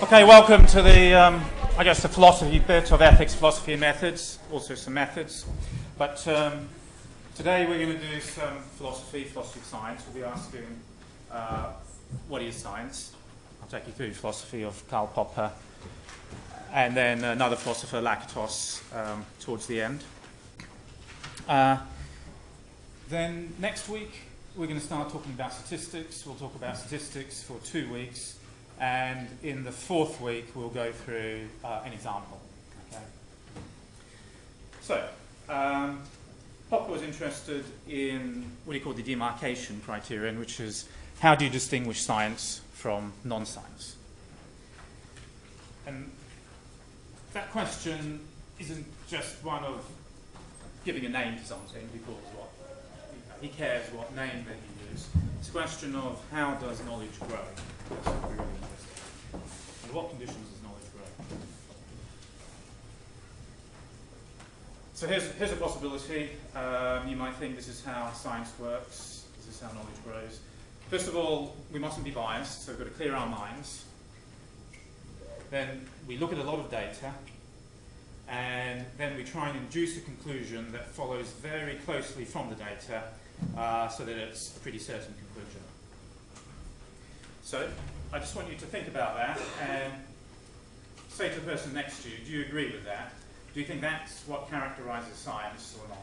Okay, welcome to the, I guess, the philosophy bit of ethics, philosophy and methods, also some methods. But today we're going to do some philosophy of science. We'll be asking what is science. I'll take you through philosophy of Karl Popper, and then another philosopher, Lakatos, towards the end. Then next week we're going to start talking about statistics. We'll talk about statistics for 2 weeks. And in the fourth week, we'll go through an example. Okay. So, Popper was interested in what he called the demarcation criterion, which is how do you distinguish science from non-science? And that question isn't just one of giving a name to something because he cares what name that you use. It's a question of how does knowledge grow? That's what we're really interested in. Under what conditions does knowledge grow? So here's a possibility. You might think this is how science works. This is how knowledge grows. First of all, we mustn't be biased, so we've got to clear our minds. Then we look at a lot of data, and then we try and induce a conclusion that follows very closely from the data, so that it's a pretty certain conclusion. So I just want you to think about that and say to the person next to you, do you agree with that? Do you think that's what characterizes science or not?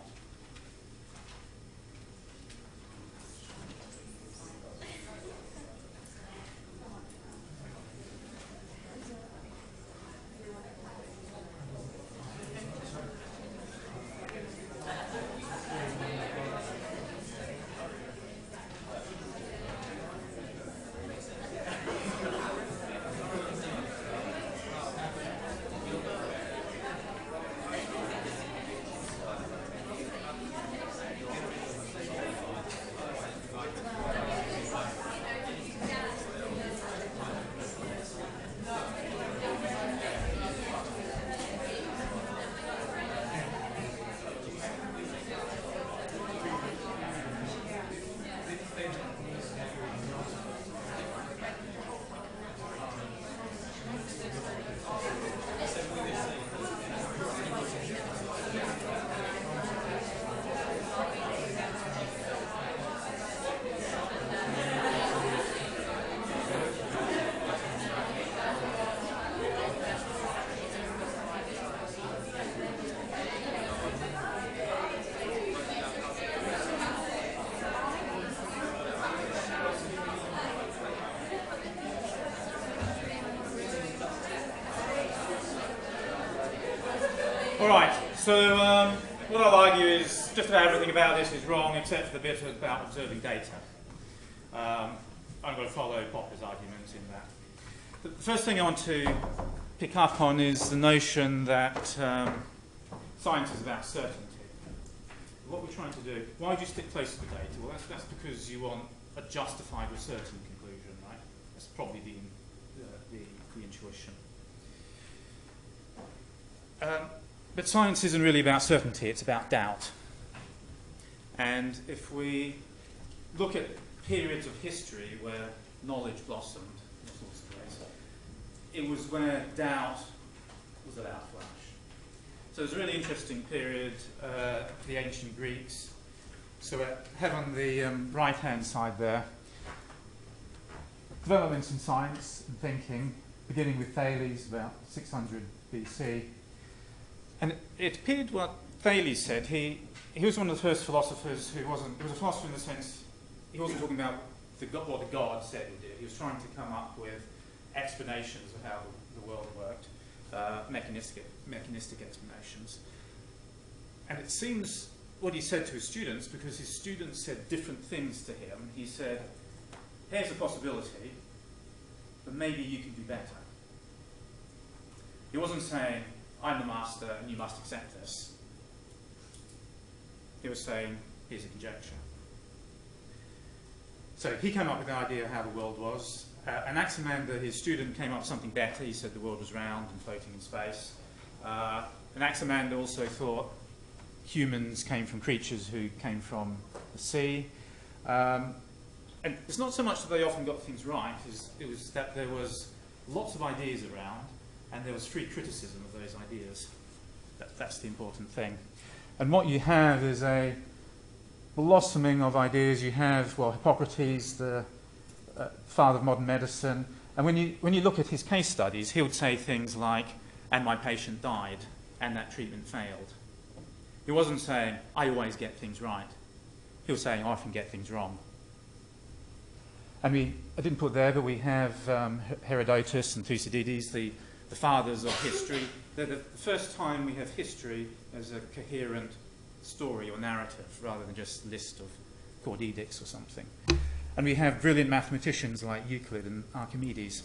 All right, so what I'll argue is just about everything about this is wrong except for the bit about observing data. I'm going to follow Popper's argument in that. The first thing I want to pick up on is the notion that science is about certainty. What we're trying to do, why do you stick close to the data? Well, that's because you want a justified or certain conclusion, right? That's probably the intuition. But science isn't really about certainty, it's about doubt. And if we look at periods of history where knowledge blossomed, in all sorts of ways, it was where doubt was allowed to flourish. So there's a really interesting period, the ancient Greeks. So I have on the right-hand side there, developments in science and thinking, beginning with Thales about 600 BC. And it appeared what Thales said. He was one of the first philosophers he was a philosopher in the sense he wasn't talking about what the God said he did. He was trying to come up with explanations of how the world worked, mechanistic explanations. And it seems what he said to his students, because his students said different things to him, he said, here's a possibility, but maybe you can do better. He wasn't saying, I'm the master and you must accept this. He was saying, here's a conjecture. So he came up with the idea of how the world was. Anaximander, his student, came up with something better. He said the world was round and floating in space. Anaximander also thought humans came from creatures who came from the sea. And it's not so much that they often got things right, it was that there was lots of ideas around, and there was free criticism of those ideas. That's the important thing. And what you have is a blossoming of ideas. You have, well, Hippocrates, the father of modern medicine, and when you look at his case studies, he would say things like, and my patient died, and that treatment failed. He wasn't saying, I always get things right. He was saying, I often get things wrong. And I didn't put there, but we have Herodotus and Thucydides, the fathers of history. They're the first time we have history as a coherent story or narrative, rather than just a list of court edicts or something. And we have brilliant mathematicians like Euclid and Archimedes.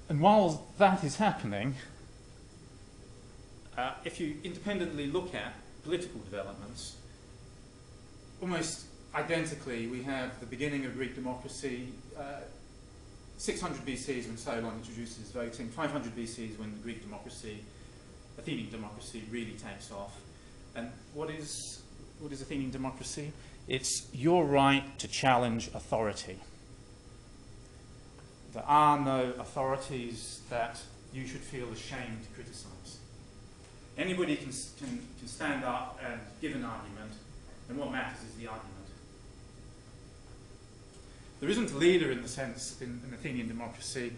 And while that is happening, if you independently look at political developments, almost identically, we have the beginning of Greek democracy. 600 BC is when Solon introduces voting. 500 BC is when the Greek democracy, Athenian democracy, really takes off. And what is Athenian democracy? It's your right to challenge authority. There are no authorities that you should feel ashamed to criticize. Anybody can stand up and give an argument, and what matters is the argument. There isn't a leader in the sense in Athenian democracy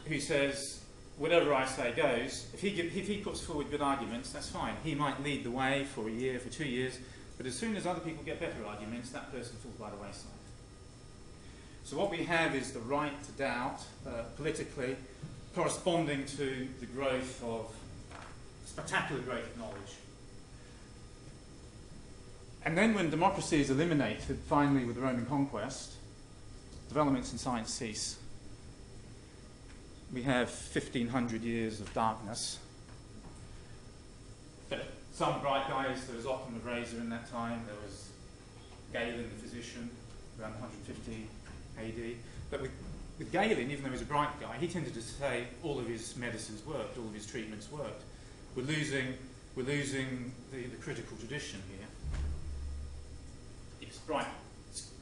who says, whatever I say goes. If he puts forward good arguments, that's fine. He might lead the way for a year, for 2 years, but as soon as other people get better arguments, that person falls by the wayside. So what we have is the right to doubt, politically, corresponding to the growth of, spectacular growth of knowledge. And then when democracy is eliminated, finally with the Roman conquest, developments in science cease. We have 1,500 years of darkness. Some bright guys, there was Occam of Razor in that time, there was Galen the physician, around 150 AD. But with Galen, even though he was a bright guy, he tended to say all of his medicines worked, all of his treatments worked. We're losing the critical tradition here. It's bright.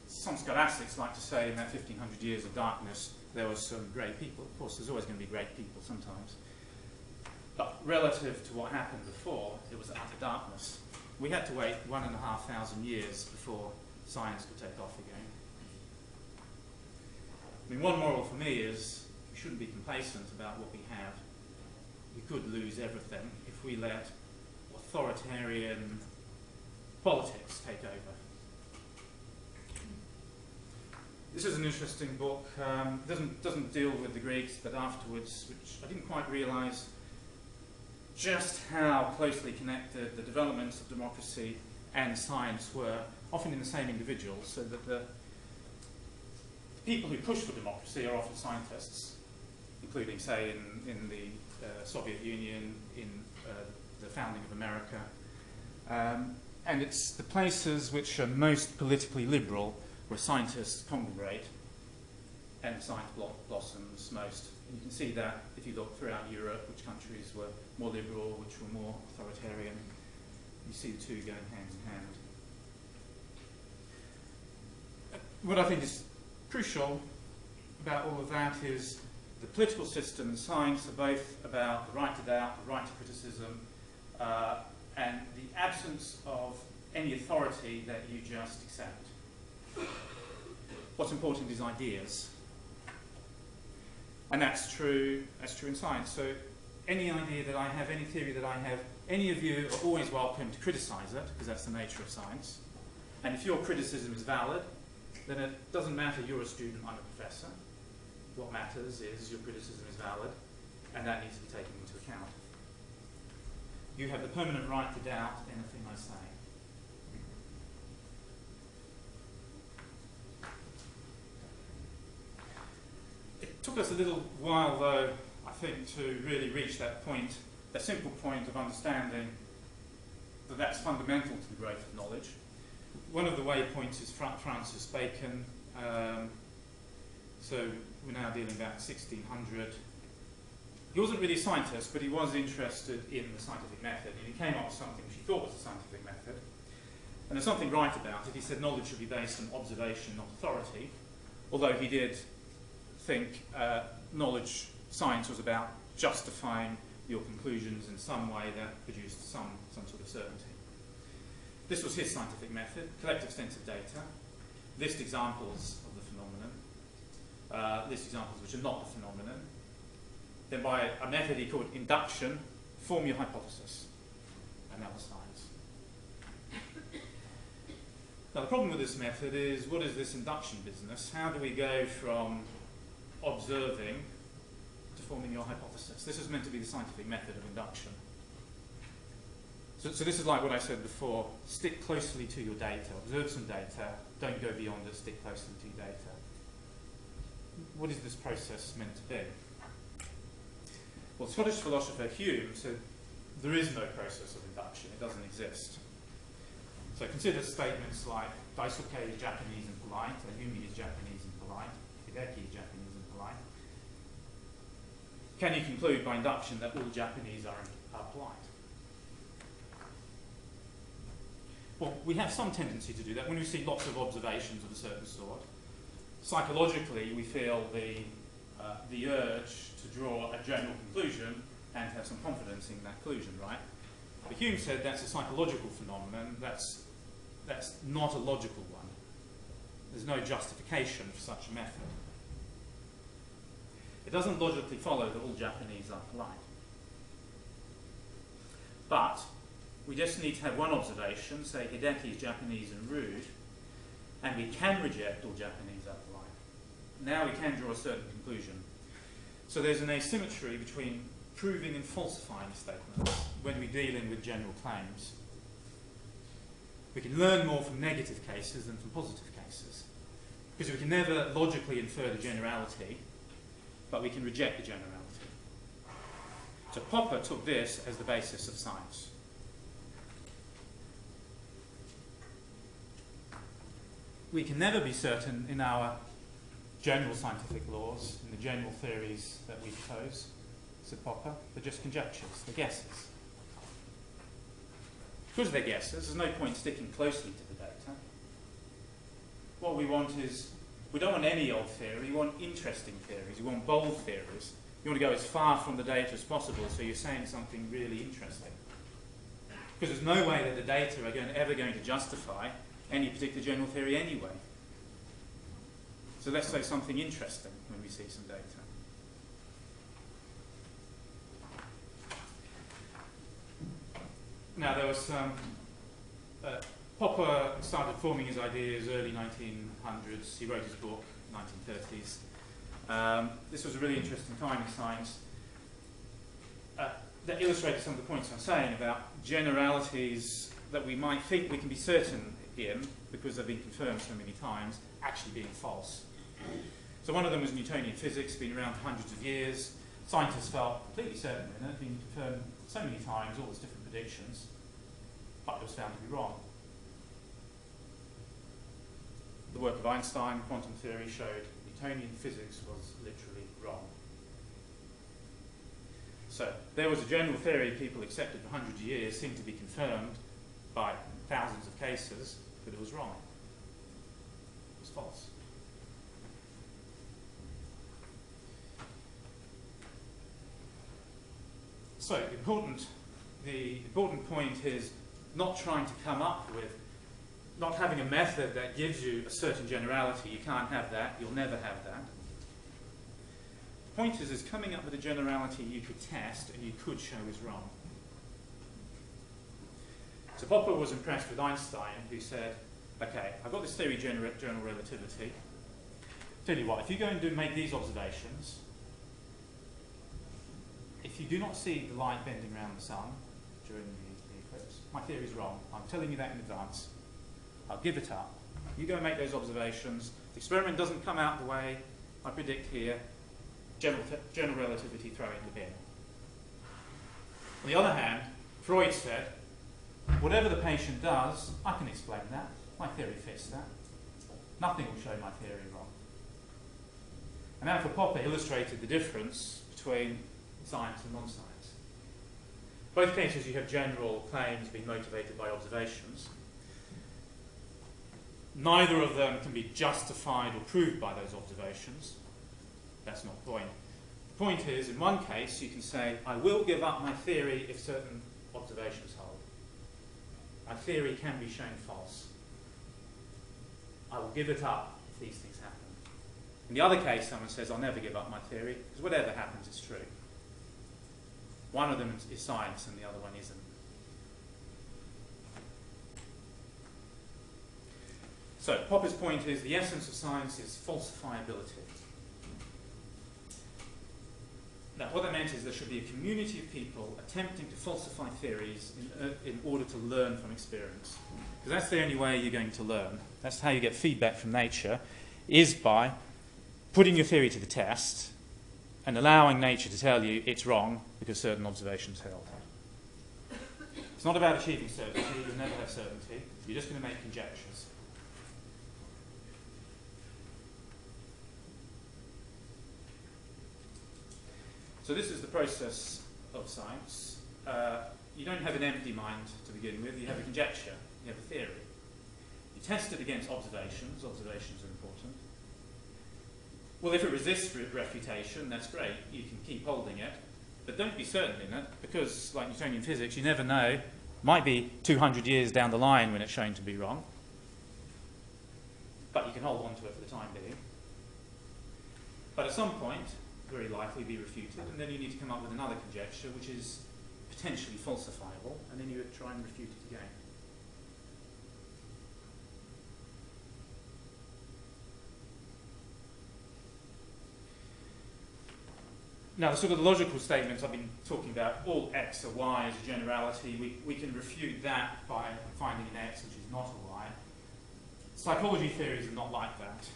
Some scholastics like to say in that 1,500 years of darkness, there were some great people. Of course, there's always going to be great people sometimes. But relative to what happened before, it was utter darkness. We had to wait 1,500 years before science could take off again. I mean, one moral for me is we shouldn't be complacent about what we have. We could lose everything if we let authoritarian politics take over. This is an interesting book. Doesn't deal with the Greeks, but afterwards, which I didn't quite realise just how closely connected the developments of democracy and science were, often in the same individuals, so that the people who push for democracy are often scientists, including, say, in the Soviet Union, in the founding of America. And it's the places which are most politically liberal where scientists congregate and science blossoms most. And you can see that if you look throughout Europe, which countries were more liberal, which were more authoritarian. You see the two going hand in hand. What I think is crucial about all of that is the political system and science are both about the right to doubt, the right to criticism, and the absence of any authority that you just accept. What's important is ideas. And that's true in science. So any idea that I have, any theory that I have, any of you are always welcome to criticise it, because that's the nature of science. And if your criticism is valid, then it doesn't matter you're a student, I'm a professor. What matters is your criticism is valid, and that needs to be taken into account. You have the permanent right to doubt anything I say. It took us a little while, though, I think, to really reach that point, that simple point of understanding that that's fundamental to the growth of knowledge. One of the waypoints is Francis Bacon. So we're now dealing about 1600. He wasn't really a scientist, but he was interested in the scientific method, and he came up with something which he thought was a scientific method. And there's something right about it. He said knowledge should be based on observation, not authority, although he did think knowledge science was about justifying your conclusions in some way that produced some sort of certainty. This was his scientific method: collect extensive data, list examples of the phenomenon, list examples which are not the phenomenon. Then by a method he called induction, form your hypothesis. And that was science. Now the problem with this method is, what is this induction business? How do we go from observing to forming your hypothesis? This is meant to be the scientific method of induction. So this is like what I said before: stick closely to your data, observe some data, don't go beyond it, stick closely to your data. What is this process meant to be? Well, Scottish philosopher Hughes said there is no process of induction, it doesn't exist. So consider statements like Daisuke is Japanese and polite, Ayumi is Japanese and polite, Hideki is Japanese and polite. Can you conclude by induction that all Japanese are polite? Well, we have some tendency to do that when we see lots of observations of a certain sort. Psychologically, we feel the urge to draw a general conclusion and have some confidence in that conclusion, right? But Hume said that's a psychological phenomenon, that's not a logical one. There's no justification for such a method. It doesn't logically follow that all Japanese are polite. But we just need to have one observation, say Hideki is Japanese and rude, and we can reject all Japanese are polite. Now we can draw a certain conclusion. So there's an asymmetry between proving and falsifying statements when we're dealing with general claims. We can learn more from negative cases than from positive cases, because we can never logically infer the generality, but we can reject the generality. So Popper took this as the basis of science. We can never be certain in our general scientific laws, in the general theories that we propose, said Popper. They're just conjectures, they're guesses. Because they're guesses, there's no point sticking closely to the data. What we want is, we don't want any old theory, we want interesting theories, we want bold theories. You want to go as far from the data as possible, so you're saying something really interesting. Because there's no way that the data are ever going to justify any particular general theory anyway. So let's say something interesting when we see some data. Now there was some, Popper started forming his ideas early 1900s. He wrote his book 1930s. This was a really interesting time in science that illustrated some of the points I'm saying about generalities that we might think we can be certain in because they've been confirmed so many times actually being false. So one of them was Newtonian physics, been around for hundreds of years. Scientists felt completely certain in it, been confirmed so many times, all these different predictions, but it was found to be wrong. The work of Einstein, quantum theory, showed Newtonian physics was literally wrong. So there was a general theory people accepted for hundreds of years, seemed to be confirmed by thousands of cases, but it was wrong. It was false. So the important point is not trying to come up with, not having a method that gives you a certain generality. You can't have that, you'll never have that. The point is coming up with a generality you could test and you could show is wrong. So Popper was impressed with Einstein, who said, okay, I've got this theory of general relativity. Tell you what, if you go and make these observations, if you do not see the light bending around the sun during the eclipse, my theory is wrong. I'm telling you that in advance. I'll give it up. You go and make those observations. The experiment doesn't come out the way I predict here. General relativity, throw it in the bin. On the other hand, Freud said, whatever the patient does, I can explain that. My theory fits that. Nothing will show my theory wrong. And now for Popper illustrated the difference between science and non-science. Both cases you have general claims being motivated by observations. Neither of them can be justified or proved by those observations. That's not the point. The point is, in one case, you can say, I will give up my theory if certain observations hold. My theory can be shown false. I will give it up if these things happen. In the other case, someone says, I'll never give up my theory, because whatever happens is true. One of them is science and the other one isn't. So, Popper's point is the essence of science is falsifiability. Now, what that meant is there should be a community of people attempting to falsify theories in order to learn from experience. Because that's the only way you're going to learn. That's how you get feedback from nature, is by putting your theory to the test and allowing nature to tell you it's wrong because certain observations held. It's not about achieving certainty. You'll never have certainty. You're just going to make conjectures. So this is the process of science. You don't have an empty mind to begin with. You have a conjecture. You have a theory. You test it against observations. Observations are important. Well, if it resists refutation, that's great. You can keep holding it. But don't be certain in it, because, like Newtonian physics, you never know. It might be 200 years down the line when it's shown to be wrong. But you can hold on to it for the time being. But at some point, very likely be refuted, and then you need to come up with another conjecture which is potentially falsifiable, and then you try and refute it again. Now, the sort of logical statements I've been talking about, all x or y is a generality. We can refute that by finding an x which is not a y. Psychology theories are not like that.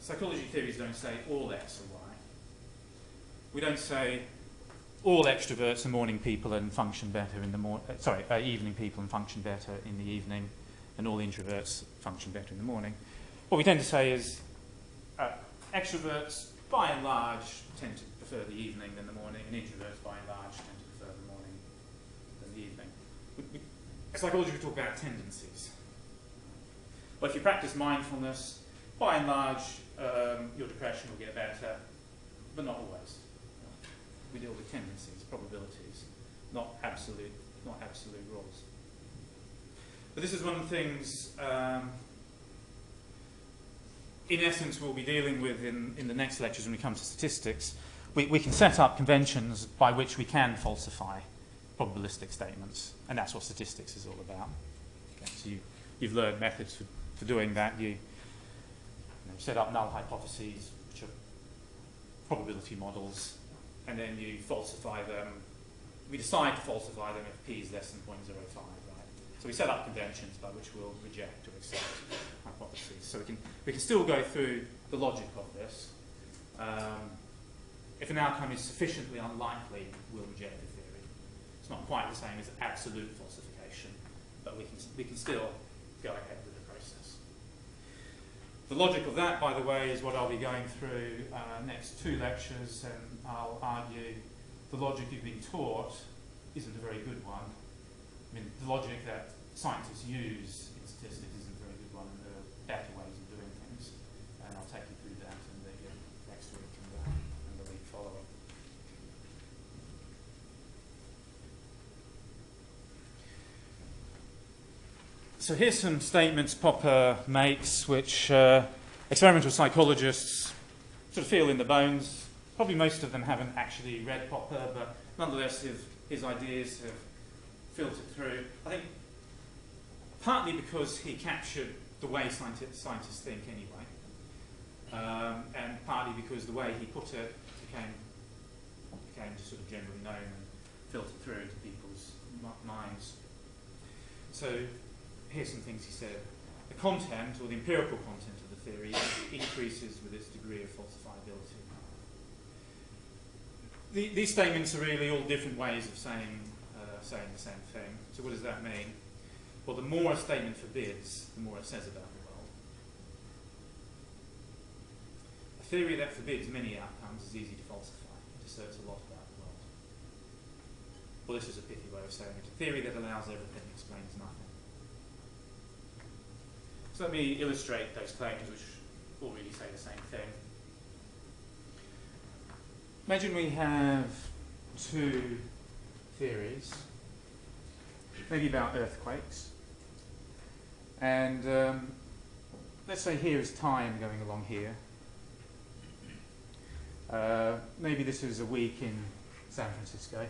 Psychology theories don't say all x are y. We don't say all extroverts are morning people and function better in the morning. Evening people and function better in the evening, and all introverts function better in the morning. What we tend to say is extroverts, by and large, tend to prefer the evening than the morning, and introverts, by and large, tend to prefer the morning than the evening. In psychology, we talk about tendencies. But if you practice mindfulness, by and large, your depression will get better, but not always. We deal with tendencies, probabilities, not absolute rules. But this is one of the things, in essence, we'll be dealing with in the next lectures when we come to statistics. We can set up conventions by which we can falsify probabilistic statements, and that's what statistics is all about. Okay, so you've learned methods for doing that. You set up null hypotheses, which are probability models, and then you falsify them. We decide to falsify them if p is less than 0.05, right? So we set up conventions by which we'll reject or accept hypotheses. So we can still go through the logic of this. If an outcome is sufficiently unlikely, we'll reject the theory. It's not quite the same as absolute falsification, but we can still go ahead with the process. The logic of that, by the way, is what I'll be going through next 2 lectures, and I'll argue the logic you've been taught isn't a very good one. I mean, the logic that scientists use in statistics isn't a very good one, and there are better ways of doing things, and I'll take you through that in the next week and the week following. So here's some statements Popper makes, which experimental psychologists sort of feel in the bones. Probably most of them haven't actually read Popper, but nonetheless his ideas have filtered through. I think partly because he captured the way scientists think anyway, and partly because the way he put it became just sort of generally known and filtered through into people's minds. So here's some things he said. The content, or the empirical content of the theory, increases with its degree of falsifiability. These statements are really all different ways of saying the same thing. So what does that mean? Well, the more a statement forbids, the more it says about the world. A theory that forbids many outcomes is easy to falsify. It asserts a lot about the world. Well, this is a pithy way of saying it. A theory that allows everything explains nothing. So let me illustrate those claims, which all really say the same thing. imagine we have two theories, maybe about earthquakes. And let's say here is time going along here. Maybe this is a week in San Francisco,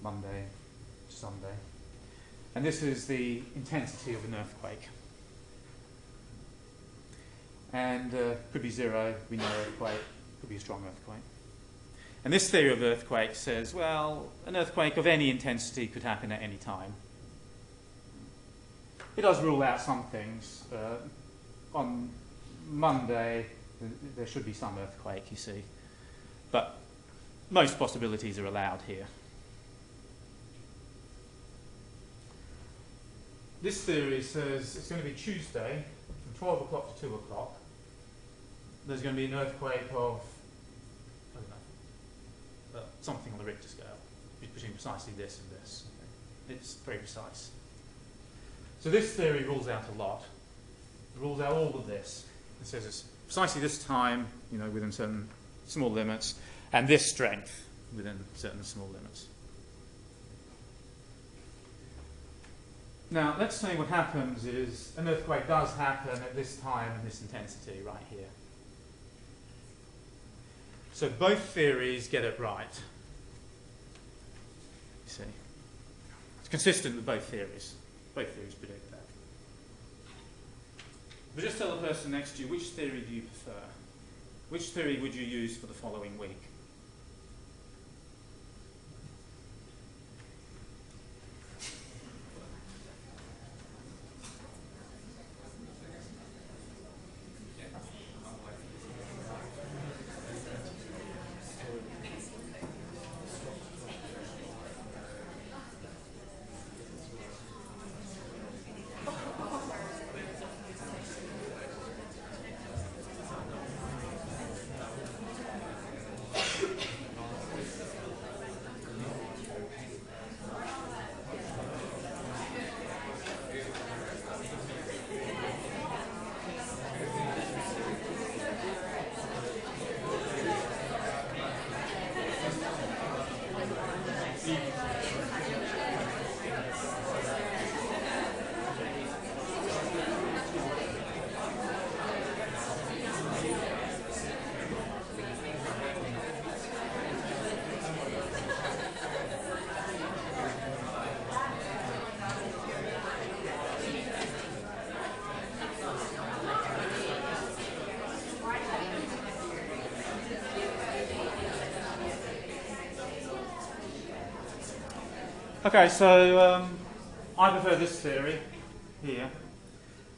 Monday to Sunday. And this is the intensity of an earthquake. And could be zero, we know earthquake, could be a strong earthquake. And this theory of earthquake says, well, an earthquake of any intensity could happen at any time. It does rule out some things. On Monday, there should be some earthquake, you see. But most possibilities are allowed here. This theory says it's going to be Tuesday from 12 o'clock to 2 o'clock. There's going to be an earthquake of, I don't know, something on the Richter scale, between precisely this and this. Okay. It's very precise. So this theory rules out a lot. It rules out all of this. It says it's precisely this time, you know, within certain small limits, and this strength within certain small limits. Now, let's say what happens is an earthquake does happen at this time and this intensity right here. So both theories get it right. You see. It's consistent with both theories. Both theories predict that. But just tell the person next to you, which theory do you prefer? Which theory would you use for the following week? Okay, so I prefer this theory here,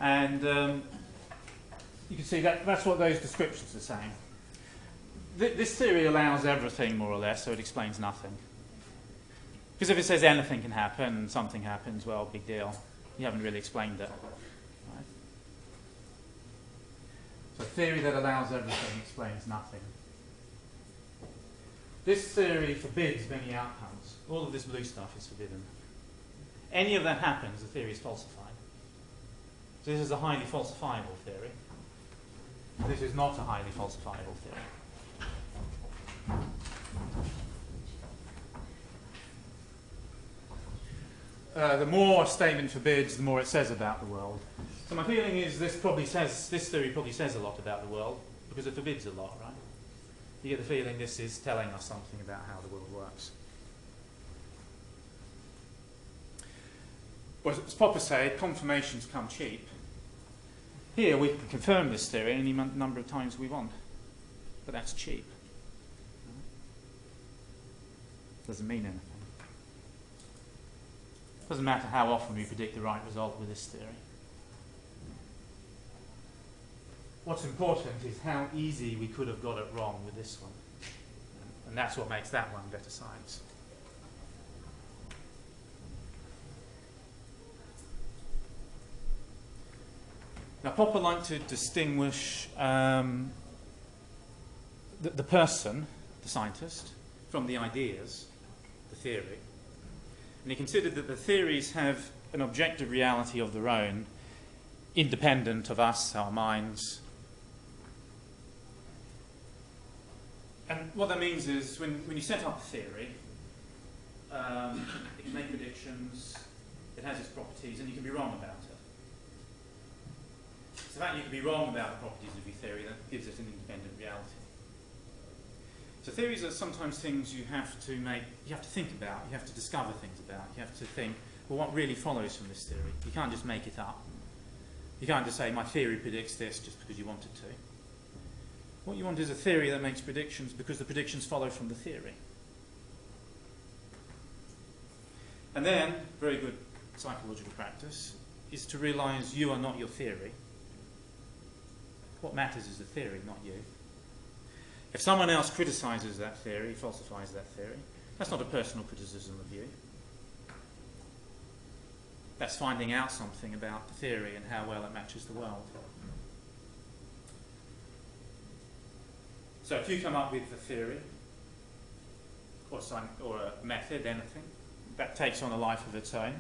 and you can see that that's what those descriptions are saying. This theory allows everything, more or less, so it explains nothing. Because if it says anything can happen and something happens, well, big deal. You haven't really explained it. Right? So a theory that allows everything explains nothing. This theory forbids many outcomes. All of this blue stuff is forbidden. Any of that happens, the theory is falsified. So this is a highly falsifiable theory. This is not a highly falsifiable theory. The more a statement forbids, the more it says about the world. So my feeling is this theory probably says a lot about the world because it forbids a lot, right? You get the feeling this is telling us something about how the world works. Well, as Popper said, confirmations come cheap. Here we can confirm this theory any number of times we want, but that's cheap. Doesn't mean anything. Doesn't matter how often we predict the right result with this theory. What's important is how easy we could have got it wrong with this one. And that's what makes that one better science. Now, Popper liked to distinguish the person, the scientist, from the ideas, the theory. And he considered that the theories have an objective reality of their own, independent of us, our minds. And what that means is when you set up a theory, it can make predictions, it has its properties, and you can be wrong about it. So the fact you can be wrong about the properties of your theory, that gives it an independent reality. So theories are sometimes things you have to think about, you have to discover things about, you have to think, well, what really follows from this theory? You can't just make it up. You can't just say, my theory predicts this just because you want it to. What you want is a theory that makes predictions because the predictions follow from the theory. And then, very good psychological practice, is to realize you are not your theory. What matters is the theory, not you. If someone else criticizes that theory, falsifies that theory, that's not a personal criticism of you. That's finding out something about the theory and how well it matches the world. So if you come up with a theory, or a method, anything, that takes on a life of its own.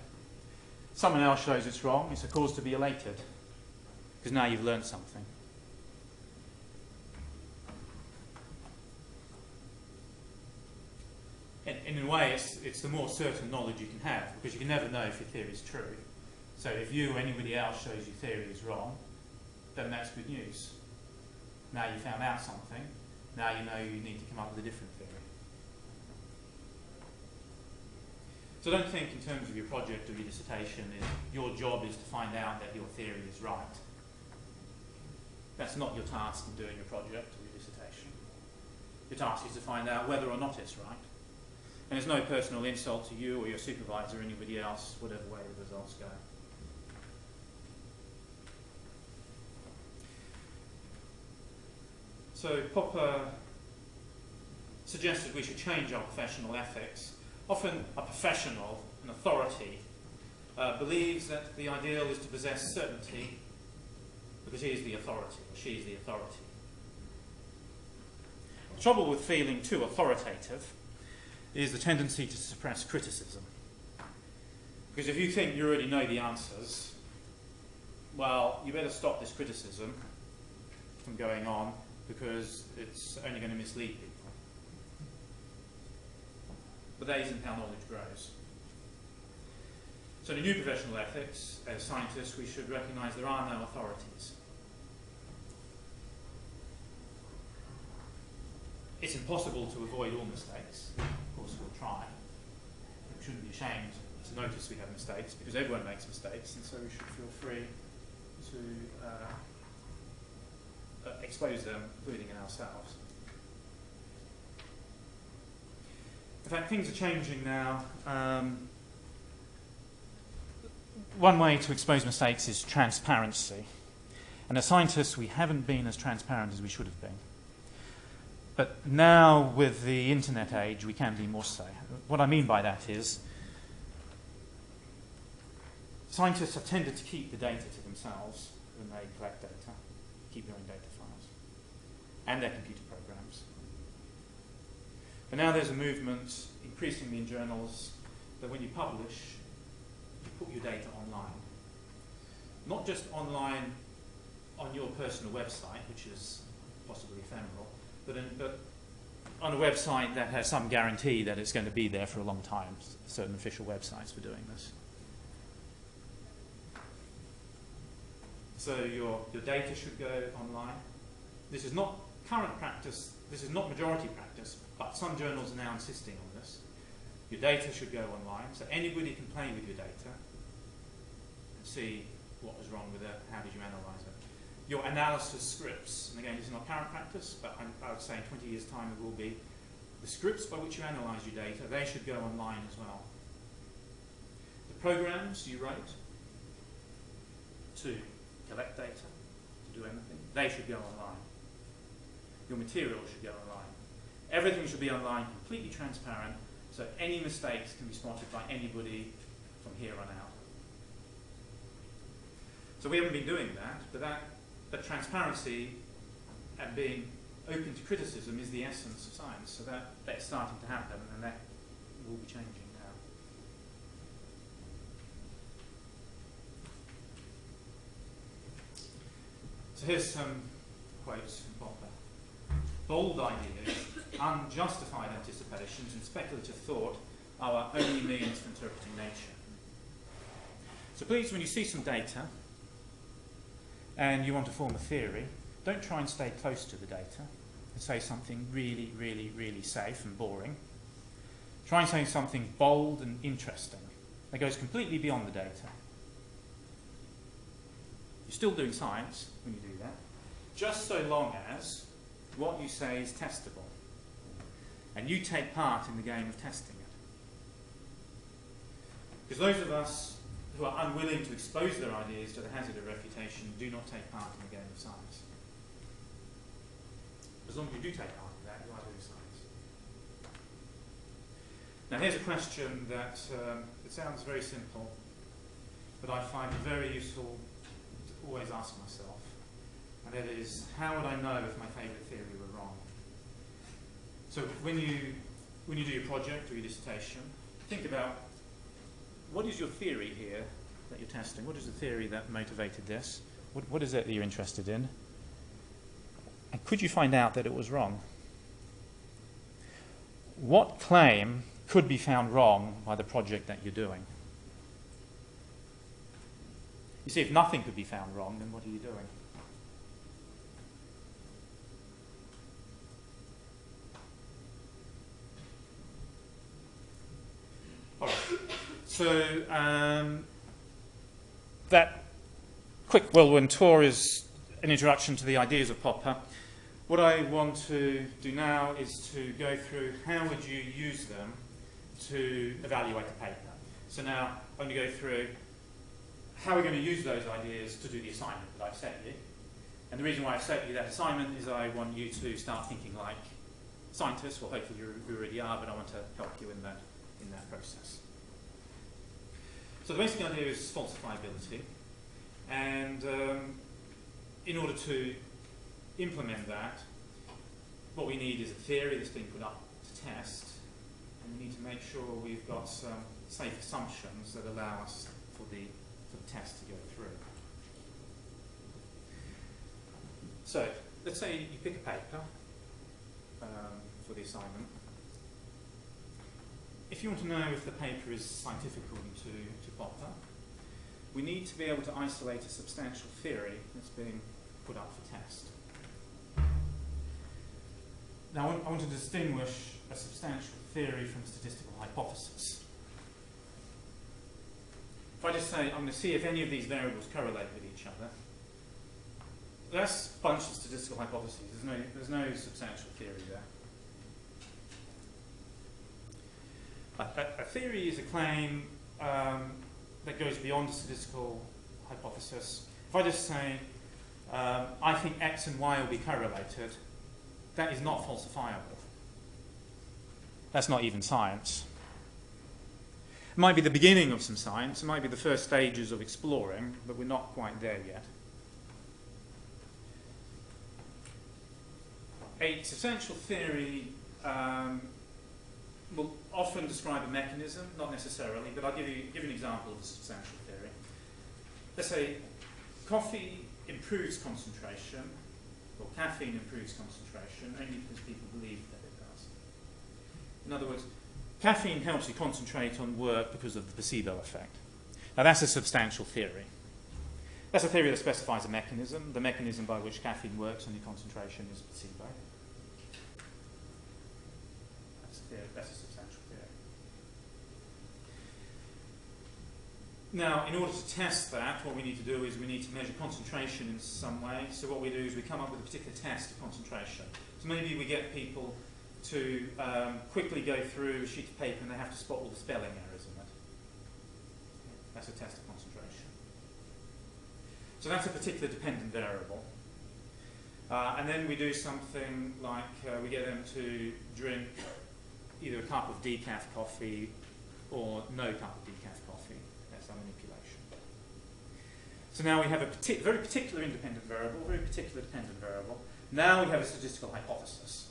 Someone else shows it's wrong, it's a cause to be elated, because now you've learned something. In a way, it's the more certain knowledge you can have, because you can never know if your theory is true. So if you or anybody else shows your theory is wrong, then that's good news. Now you found out something, now you know you need to come up with a different theory. So don't think in terms of your project or your dissertation, your job is to find out that your theory is right. That's not your task in doing your project or your dissertation. Your task is to find out whether or not it's right. And there's no personal insult to you or your supervisor or anybody else, whatever way the results go. So Popper suggested we should change our professional ethics. Often a professional, an authority, believes that the ideal is to possess certainty because he is the authority, or she is the authority. The trouble with feeling too authoritative is the tendency to suppress criticism. Because if you think you already know the answers, well, you better stop this criticism from going on because it's only going to mislead people. But that isn't how knowledge grows. So in new professional ethics, as scientists, we should recognise there are no authorities. It's impossible to avoid all mistakes. Of course, we'll try. We shouldn't be ashamed to notice we have mistakes, because everyone makes mistakes, and so we should feel free to expose them, including in ourselves. In fact, things are changing now. One way to expose mistakes is transparency. And as scientists, we haven't been as transparent as we should have been. But now, with the internet age, we can be more so. What I mean by that is, scientists have tended to keep the data to themselves when they collect data, keep their own data files, and their computer programs. But now there's a movement, increasingly in journals, that when you publish, you put your data online. Not just online on your personal website, which is possibly ephemeral, but on a website that has some guarantee that it's going to be there for a long time. Certain official websites for doing this. So your data should go online. This is not current practice, this is not majority practice, but some journals are now insisting on this. Your data should go online, so anybody can play with your data and see what was wrong with it, how did you analyse it. Your analysis scripts, and again this is not current practice, but I would say in 20 years' time it will be. The scripts by which you analyse your data, they should go online as well. The programs you write to collect data, to do anything, they should go online. Your material should go online. Everything should be online, completely transparent, so any mistakes can be spotted by anybody from here on out. So we haven't been doing that, but that transparency and being open to criticism is the essence of science. So that's starting to happen, and that will be changing now. So here's some quotes from Popper. Bold ideas unjustified anticipations and speculative thought are our only means for interpreting nature. So please, when you see some data and you want to form a theory, don't try and stay close to the data and say something really, really, really safe and boring. Try and say something bold and interesting that goes completely beyond the data. You're still doing science when you do that, just so long as what you say is testable and you take part in the game of testing it. Because those of us who are unwilling to expose their ideas to the hazard of refutation do not take part in the game of science. As long as you do take part in that, you are doing science. Now here's a question that it sounds very simple, but I find it very useful to always ask myself, and that is, how would I know if my favourite theory were wrong? So when you do your project or your dissertation, think about, what is your theory here that you're testing? What is the theory that motivated this? What is it that you're interested in? And could you find out that it was wrong? What claim could be found wrong by the project that you're doing? You see, if nothing could be found wrong, then what are you doing? All right. So that quick whirlwind tour is an introduction to the ideas of Popper. What I want to do now is to go through how would you use them to evaluate the paper. So now I'm going to go through how we're going to use those ideas to do the assignment that I've set you. And the reason why I've set you that assignment is I want you to start thinking like scientists. Well, hopefully you already are, but I want to help you in that process. So the basic idea is falsifiability, and in order to implement that, what we need is a theory that's being put up to test, and we need to make sure we've got some safe assumptions that allow us for the test to go through. So let's say you pick a paper for the assignment. If you want to know if the paper is scientific according to Popper, we need to be able to isolate a substantial theory that's being put up for test. Now I want to distinguish a substantial theory from a statistical hypothesis. If I just say, I'm going to see if any of these variables correlate with each other, that's a bunch of statistical hypotheses. There's no substantial theory there. A theory is a claim that goes beyond a statistical hypothesis. If I just say, I think X and Y will be correlated, that is not falsifiable. That's not even science. It might be the beginning of some science, it might be the first stages of exploring, but we're not quite there yet. A substantial theory will often describe a mechanism, not necessarily, but I'll give you an example of a substantial theory. Let's say coffee improves concentration, or caffeine improves concentration, only because people believe that it does. In other words, caffeine helps you concentrate on work because of the placebo effect. Now that's a substantial theory. That's a theory that specifies a mechanism. The mechanism by which caffeine works on your concentration is placebo. That's a substantial theory. Now, in order to test that, what we need to do is we need to measure concentration in some way. So what we do is we come up with a particular test of concentration. So maybe we get people to quickly go through a sheet of paper and they have to spot all the spelling errors in it. That's a test of concentration. So that's a particular dependent variable. And then we do something like we get them to drink either a cup of decaf coffee or no cup of decaf coffee. That's our manipulation. So now we have a very particular independent variable, very particular dependent variable. Now we have a statistical hypothesis.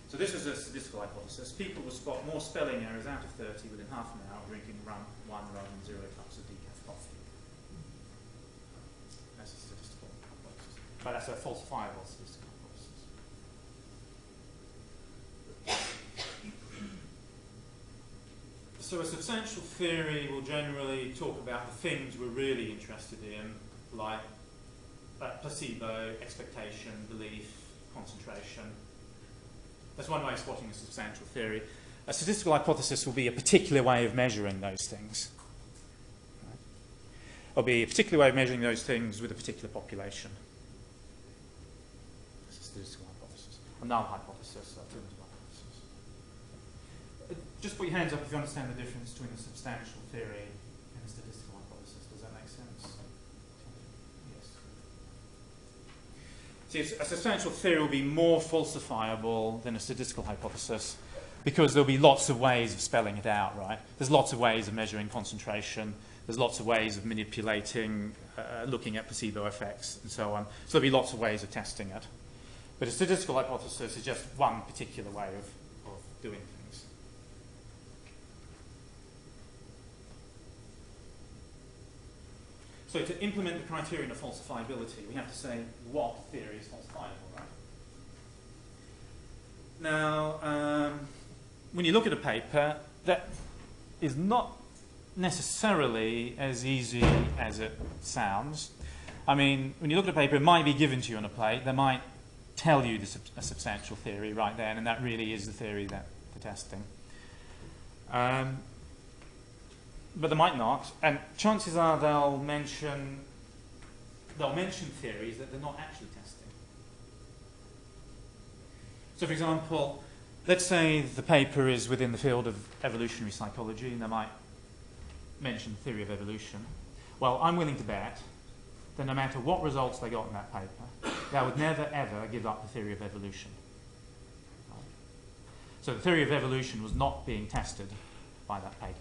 So this is a statistical hypothesis. People will spot more spelling errors out of 30 within half an hour drinking one rather than 0 cups of decaf coffee. That's a statistical hypothesis. But that's a falsifiable statistical hypothesis. So a substantial theory will generally talk about the things we're really interested in, like placebo, expectation, belief, concentration. That's one way of spotting a substantial theory. A statistical hypothesis will be a particular way of measuring those things. Right? Or be a particular way of measuring those things with a particular population. That's a statistical hypothesis. A null hypothesis, a primitive hypothesis. Just put your hands up if you understand the difference between a substantial theory and a statistical hypothesis. Does that make sense? Yes. See, a substantial theory will be more falsifiable than a statistical hypothesis because there'll be lots of ways of spelling it out, right? There's lots of ways of measuring concentration. There's lots of ways of manipulating, looking at placebo effects, and so on. So there'll be lots of ways of testing it. But a statistical hypothesis is just one particular way of doing things. So to implement the criterion of falsifiability, we have to say what theory is falsifiable, right? Now, when you look at a paper, that is not necessarily as easy as it sounds. I mean, when you look at a paper, it might be given to you on a plate. They might tell you a substantial theory right then, and that really is the theory that they're testing. But they might not, and chances are they'll mention theories that they're not actually testing. So, for example, let's say the paper is within the field of evolutionary psychology, and they might mention the theory of evolution. Well, I'm willing to bet that no matter what results they got in that paper, they would never ever give up the theory of evolution. Right? So the theory of evolution was not being tested by that paper.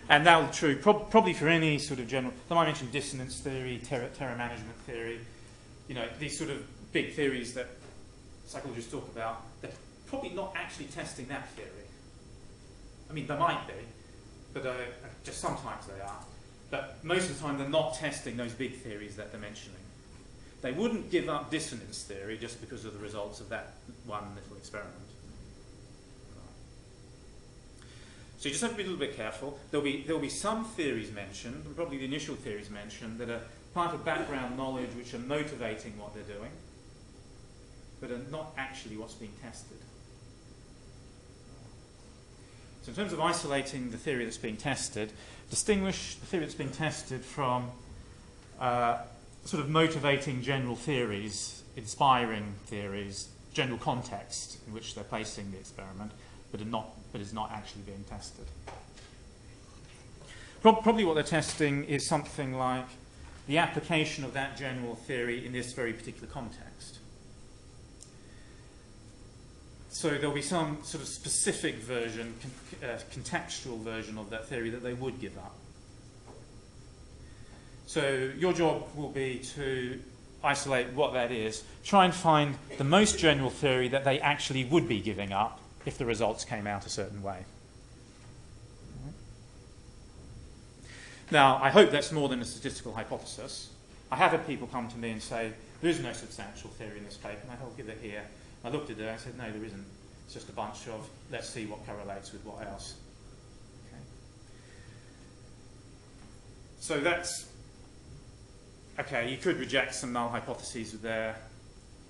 And that will be true probably for any sort of general. I might mention dissonance theory, terror management theory. You know, these sort of big theories that psychologists talk about. They're probably not actually testing that theory. I mean, they might be, but just sometimes they are. But most of the time, they're not testing those big theories that they're mentioning. They wouldn't give up dissonance theory just because of the results of that one little experiment. So you just have to be a little bit careful. There'll be some theories mentioned, and probably the initial theories mentioned, that are part of background knowledge which are motivating what they're doing, but are not actually what's being tested. So in terms of isolating the theory that's being tested, distinguish the theory that's being tested from sort of motivating general theories, inspiring theories, general context in which they're placing the experiment, but is not actually being tested. Probably what they're testing is something like the application of that general theory in this very particular context. So there'll be some sort of specific version, contextual version of that theory that they would give up. So your job will be to isolate what that is, try and find the most general theory that they actually would be giving up if the results came out a certain way. Now, I hope that's more than a statistical hypothesis. I have had people come to me and say, there is no substantial theory in this paper, and I'll give it here. I looked at it and I said, no, there isn't. It's just a bunch of, let's see what correlates with what else. Okay. So that's, okay, you could reject some null hypotheses there.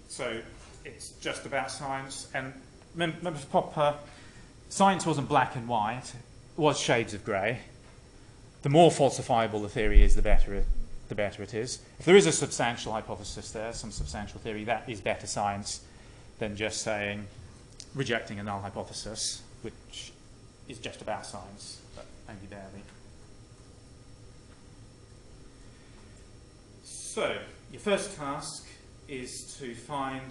So it's just about science. And remember for Popper, science wasn't black and white, it was shades of grey. The more falsifiable the theory is, the better it is. If there is a substantial hypothesis there, some substantial theory, that is better science than just saying, rejecting a null hypothesis, which is just about science, but only barely. So, your first task is to find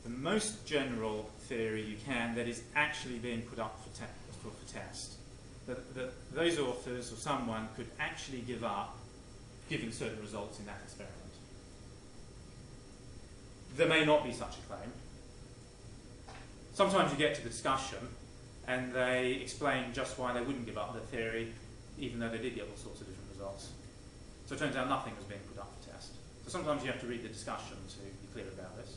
the most general theory you can that is actually being put up for test. That those authors or someone could actually give up giving certain results in that experiment. There may not be such a claim. Sometimes you get to the discussion and they explain just why they wouldn't give up the theory, even though they did get all sorts of different results. So it turns out nothing was being put up for test. So sometimes you have to read the discussion to be clear about this.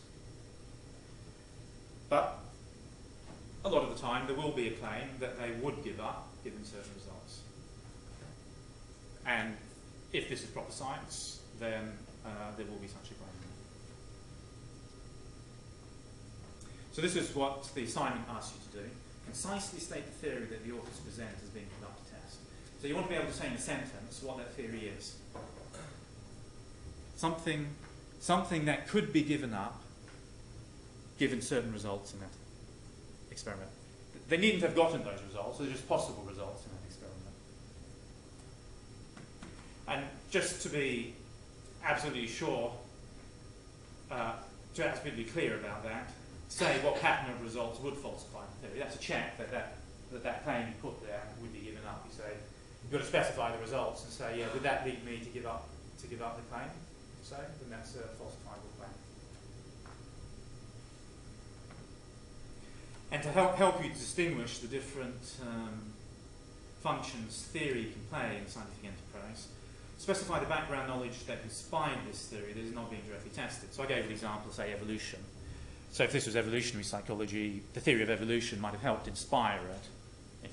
But a lot of the time there will be a claim that they would give up given certain results. And if this is proper science, then there will be such a claim. So this is what the assignment asks you to do. Concisely state the theory that the authors present as being put up to test. So you want to be able to say in a sentence what that theory is. Something that could be given up given certain results in that experiment. They needn't have gotten those results, they're just possible results in that experiment. And just to be absolutely sure, to absolutely clear about that, say what pattern of results would falsify the theory. That's a check that claim you put there would be given up. You say, you've got to specify the results and say, yeah, would that lead me to give up the claim? So then that's a falsifiable claim. And to help you distinguish the different functions theory can play in scientific enterprise, specify the background knowledge that inspired this theory that is not being directly tested. So I gave an example, say evolution. So if this was evolutionary psychology, the theory of evolution might have helped inspire the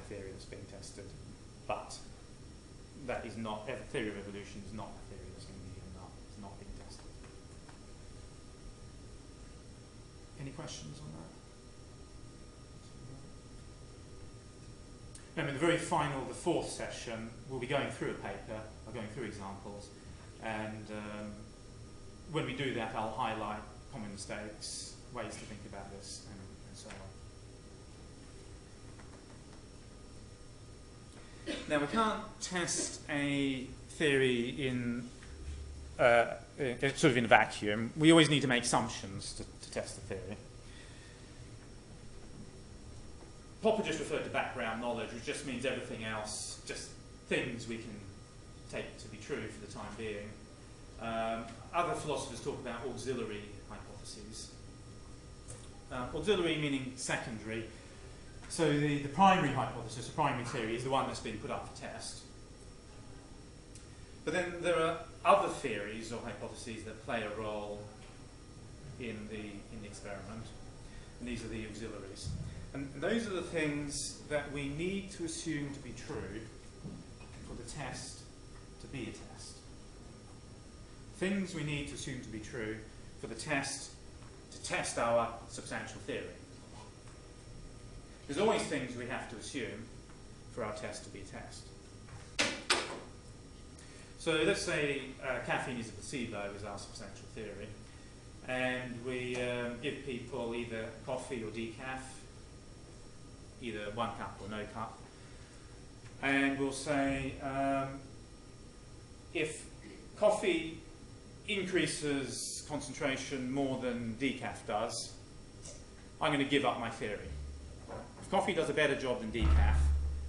theory that's being tested. But that is not, theory of evolution is not the theory that's going to be given up. It's not being tested. Any questions on that? And in the very final, the fourth session, we'll be going through a paper, or going through examples, and when we do that, I'll highlight common mistakes, ways to think about this, and so on. Now, we can't test a theory in sort of in a vacuum. We always need to make assumptions to test the theory. Popper just referred to background knowledge, which just means everything else, just things we can take to be true for the time being. Other philosophers talk about auxiliary hypotheses. Auxiliary meaning secondary. So the primary hypothesis, the primary theory, is the one that's been put up for test. But then there are other theories or hypotheses that play a role in the experiment, and these are the auxiliaries. And those are the things that we need to assume to be true for the test to be a test. Things we need to assume to be true for the test to test our substantial theory. There's always things we have to assume for our test to be a test. So let's say caffeine is a placebo is our substantial theory, and we give people either coffee or decaf, either 1 cup or no cup, and we'll say if coffee increases concentration more than decaf does, I'm going to give up my theory. If coffee does a better job than decaf,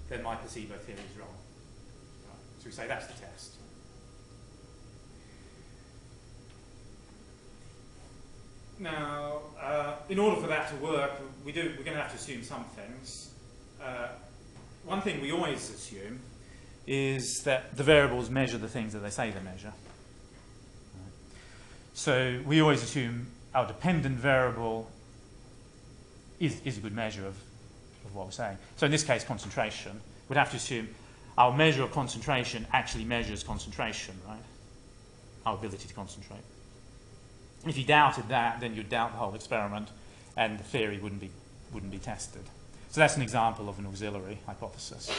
then my placebo theory is wrong. So we say that's the test. Now, in order for that to work, we're going to have to assume some things. One thing we always assume is that the variables measure the things that they say they measure. So we always assume our dependent variable is a good measure of what we're saying. So in this case, concentration. We'd have to assume our measure of concentration actually measures concentration, right? Our ability to concentrate. If you doubted that, then you'd doubt the whole experiment, and the theory wouldn't be tested. So that's an example of an auxiliary hypothesis.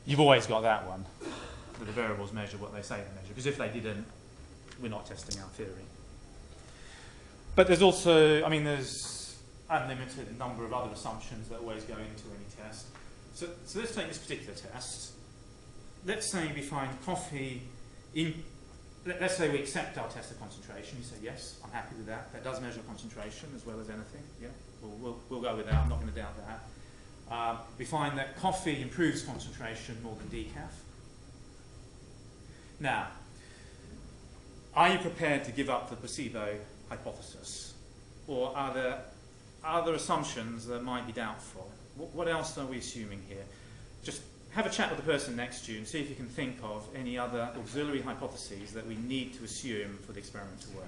You've always got that one, that the variables measure what they say they measure, because if they didn't, we're not testing our theory. But there's also, I mean, there's unlimited number of other assumptions that always go into any test. So let's take this particular test. Let's say we find coffee in. Let's say we accept our test of concentration. You say, yes, I'm happy with that. That does measure concentration as well as anything. Yeah, we'll go with that. I'm not going to doubt that. We find that coffee improves concentration more than decaf. Now, are you prepared to give up the placebo hypothesis? Or are there other assumptions that might be doubtful? What else are we assuming here? Just have a chat with the person next to you and see if you can think of any other auxiliary hypotheses that we need to assume for the experiment to work.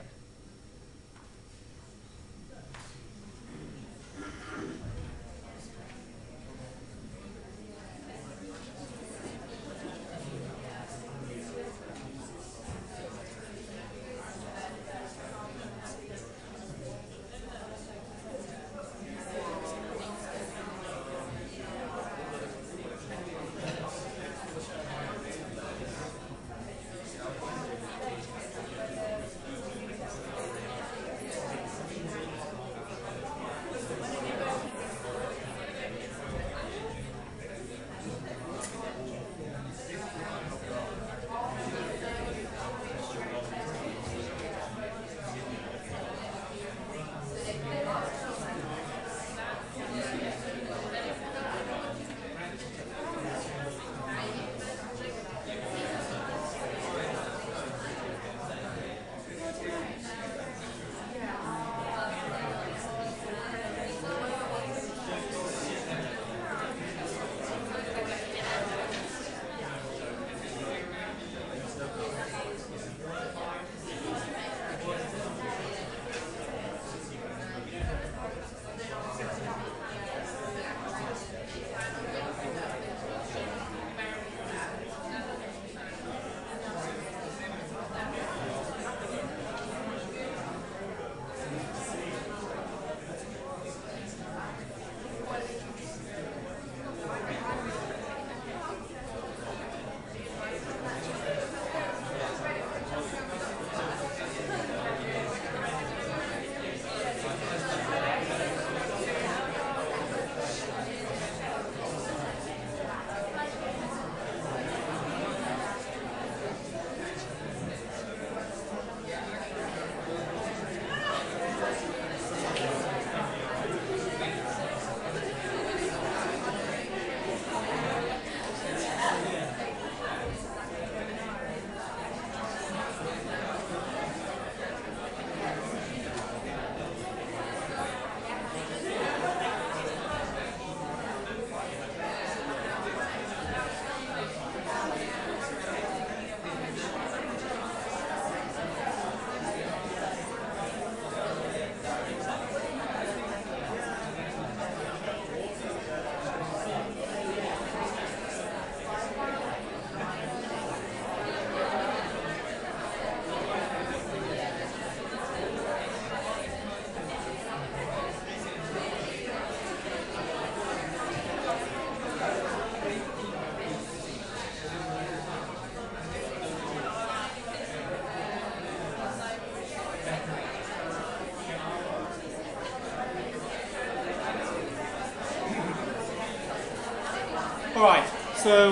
So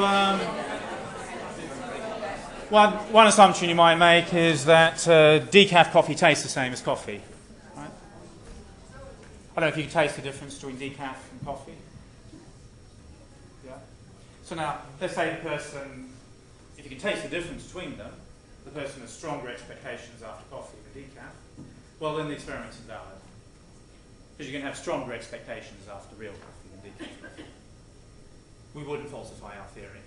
one assumption you might make is that decaf coffee tastes the same as coffee. Right? I don't know if you can taste the difference between decaf and coffee. Yeah. So now, let's say the person, if you can taste the difference between them, the person has stronger expectations after coffee than decaf, well then the experiment's invalid. Because you can have stronger expectations after real coffee than decaf coffee. We wouldn't falsify our theory.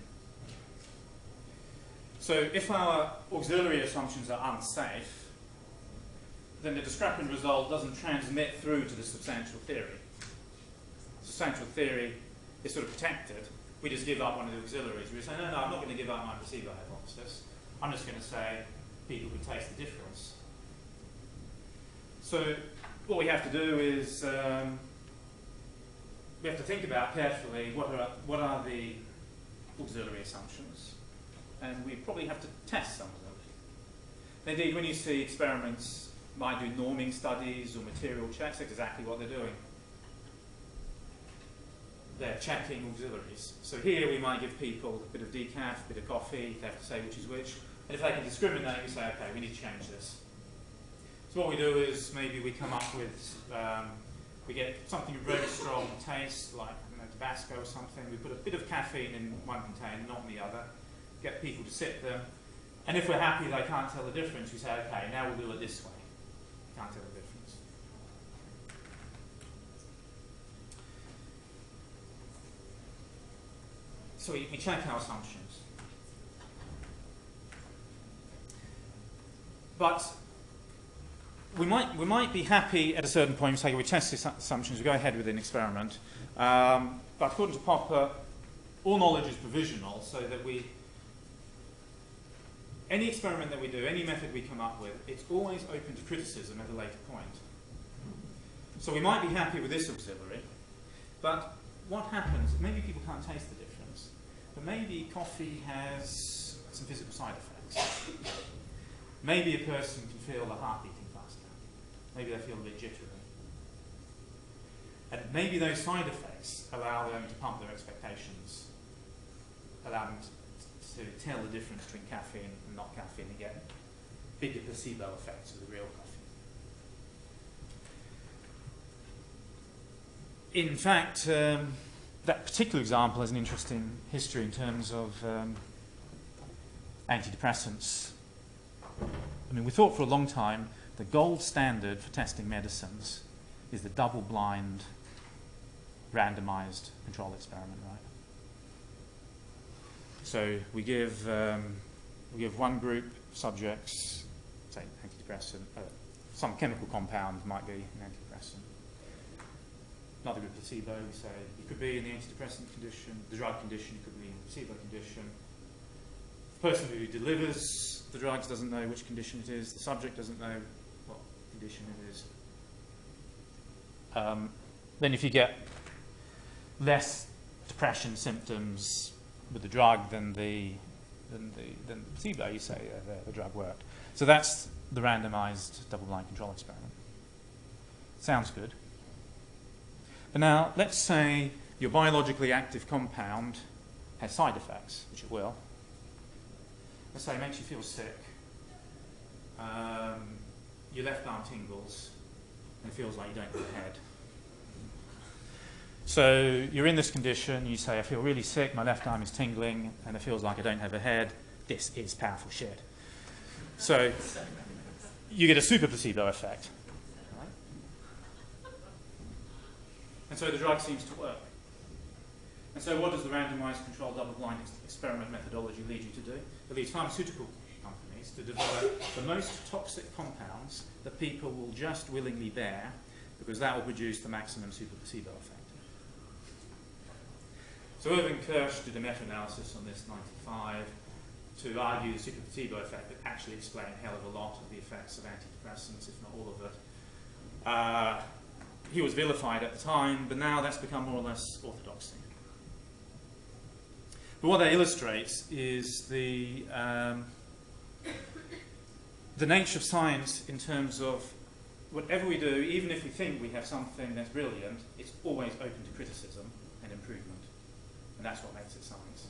So if our auxiliary assumptions are unsafe, then the discrepant result doesn't transmit through to the substantial theory. Substantial theory is sort of protected. We just give up one of the auxiliaries. We say, no, I'm not going to give up my placebo hypothesis. I'm just going to say people can taste the difference. So what we have to do is we have to think about carefully what are the auxiliary assumptions, and we probably have to test some of them. Indeed, when you see experiments might do norming studies or material checks, that's exactly what they're doing. They're checking auxiliaries. So here we might give people a bit of decaf, a bit of coffee, they have to say which is which, and if they can discriminate, we say, okay, we need to change this. So what we do is maybe we come up with, we get something with very strong taste, like Tabasco or something. We put a bit of caffeine in one container, not in the other. Get people to sip them. And if we're happy they can't tell the difference, we say, okay, now we'll do it this way. Can't tell the difference. So we check our assumptions. But we might be happy at a certain point, say we test these assumptions, we go ahead with an experiment. But according to Popper, all knowledge is provisional, so that any experiment that we do, any method we come up with, it's always open to criticism at a later point. So we might be happy with this auxiliary, but what happens, maybe people can't taste the difference, but maybe coffee has some physical side effects. Maybe a person can feel the heart beating faster. Maybe they feel a bit jittery. And maybe those side effects allow them to pump their expectations, allow them to tell the difference between caffeine and not caffeine and get bigger placebo effects of the real coffee. In fact, that particular example has an interesting history in terms of antidepressants. I mean, we thought for a long time the gold standard for testing medicines is the double-blind, randomized control experiment, right? So we give one group subjects, say, antidepressant, some chemical compound might be an antidepressant. Another group placebo, we say it could be in the antidepressant condition, the drug condition, it could be in the placebo condition. The person who delivers the drugs doesn't know which condition it is, the subject doesn't know what condition it is. Then if you get less depression symptoms with the drug than the placebo, you say the drug worked. So that's the randomized double-blind control experiment. Sounds good. But now, let's say your biologically active compound has side effects, which it will. Let's say it makes you feel sick, your left arm tingles, and it feels like you don't have a head. So you're in this condition, you say, I feel really sick, my left arm is tingling, and it feels like I don't have a head. This is powerful shit. So you get a super placebo effect. Right? And so the drug seems to work. And so what does the randomized controlled double-blind experiment methodology lead you to do? It leads pharmaceutical companies to develop the most toxic compounds that people will just willingly bear, because that will produce the maximum super placebo effect. So Irving Kirsch did a meta-analysis on this in 1995 to argue the super placebo effect that actually explained a hell of a lot of the effects of antidepressants, if not all of it. He was vilified at the time, but now that's become more or less orthodoxy. But what that illustrates is the nature of science in terms of whatever we do, even if we think we have something that's brilliant, it's always open to criticism and improvement. And that's what makes it science.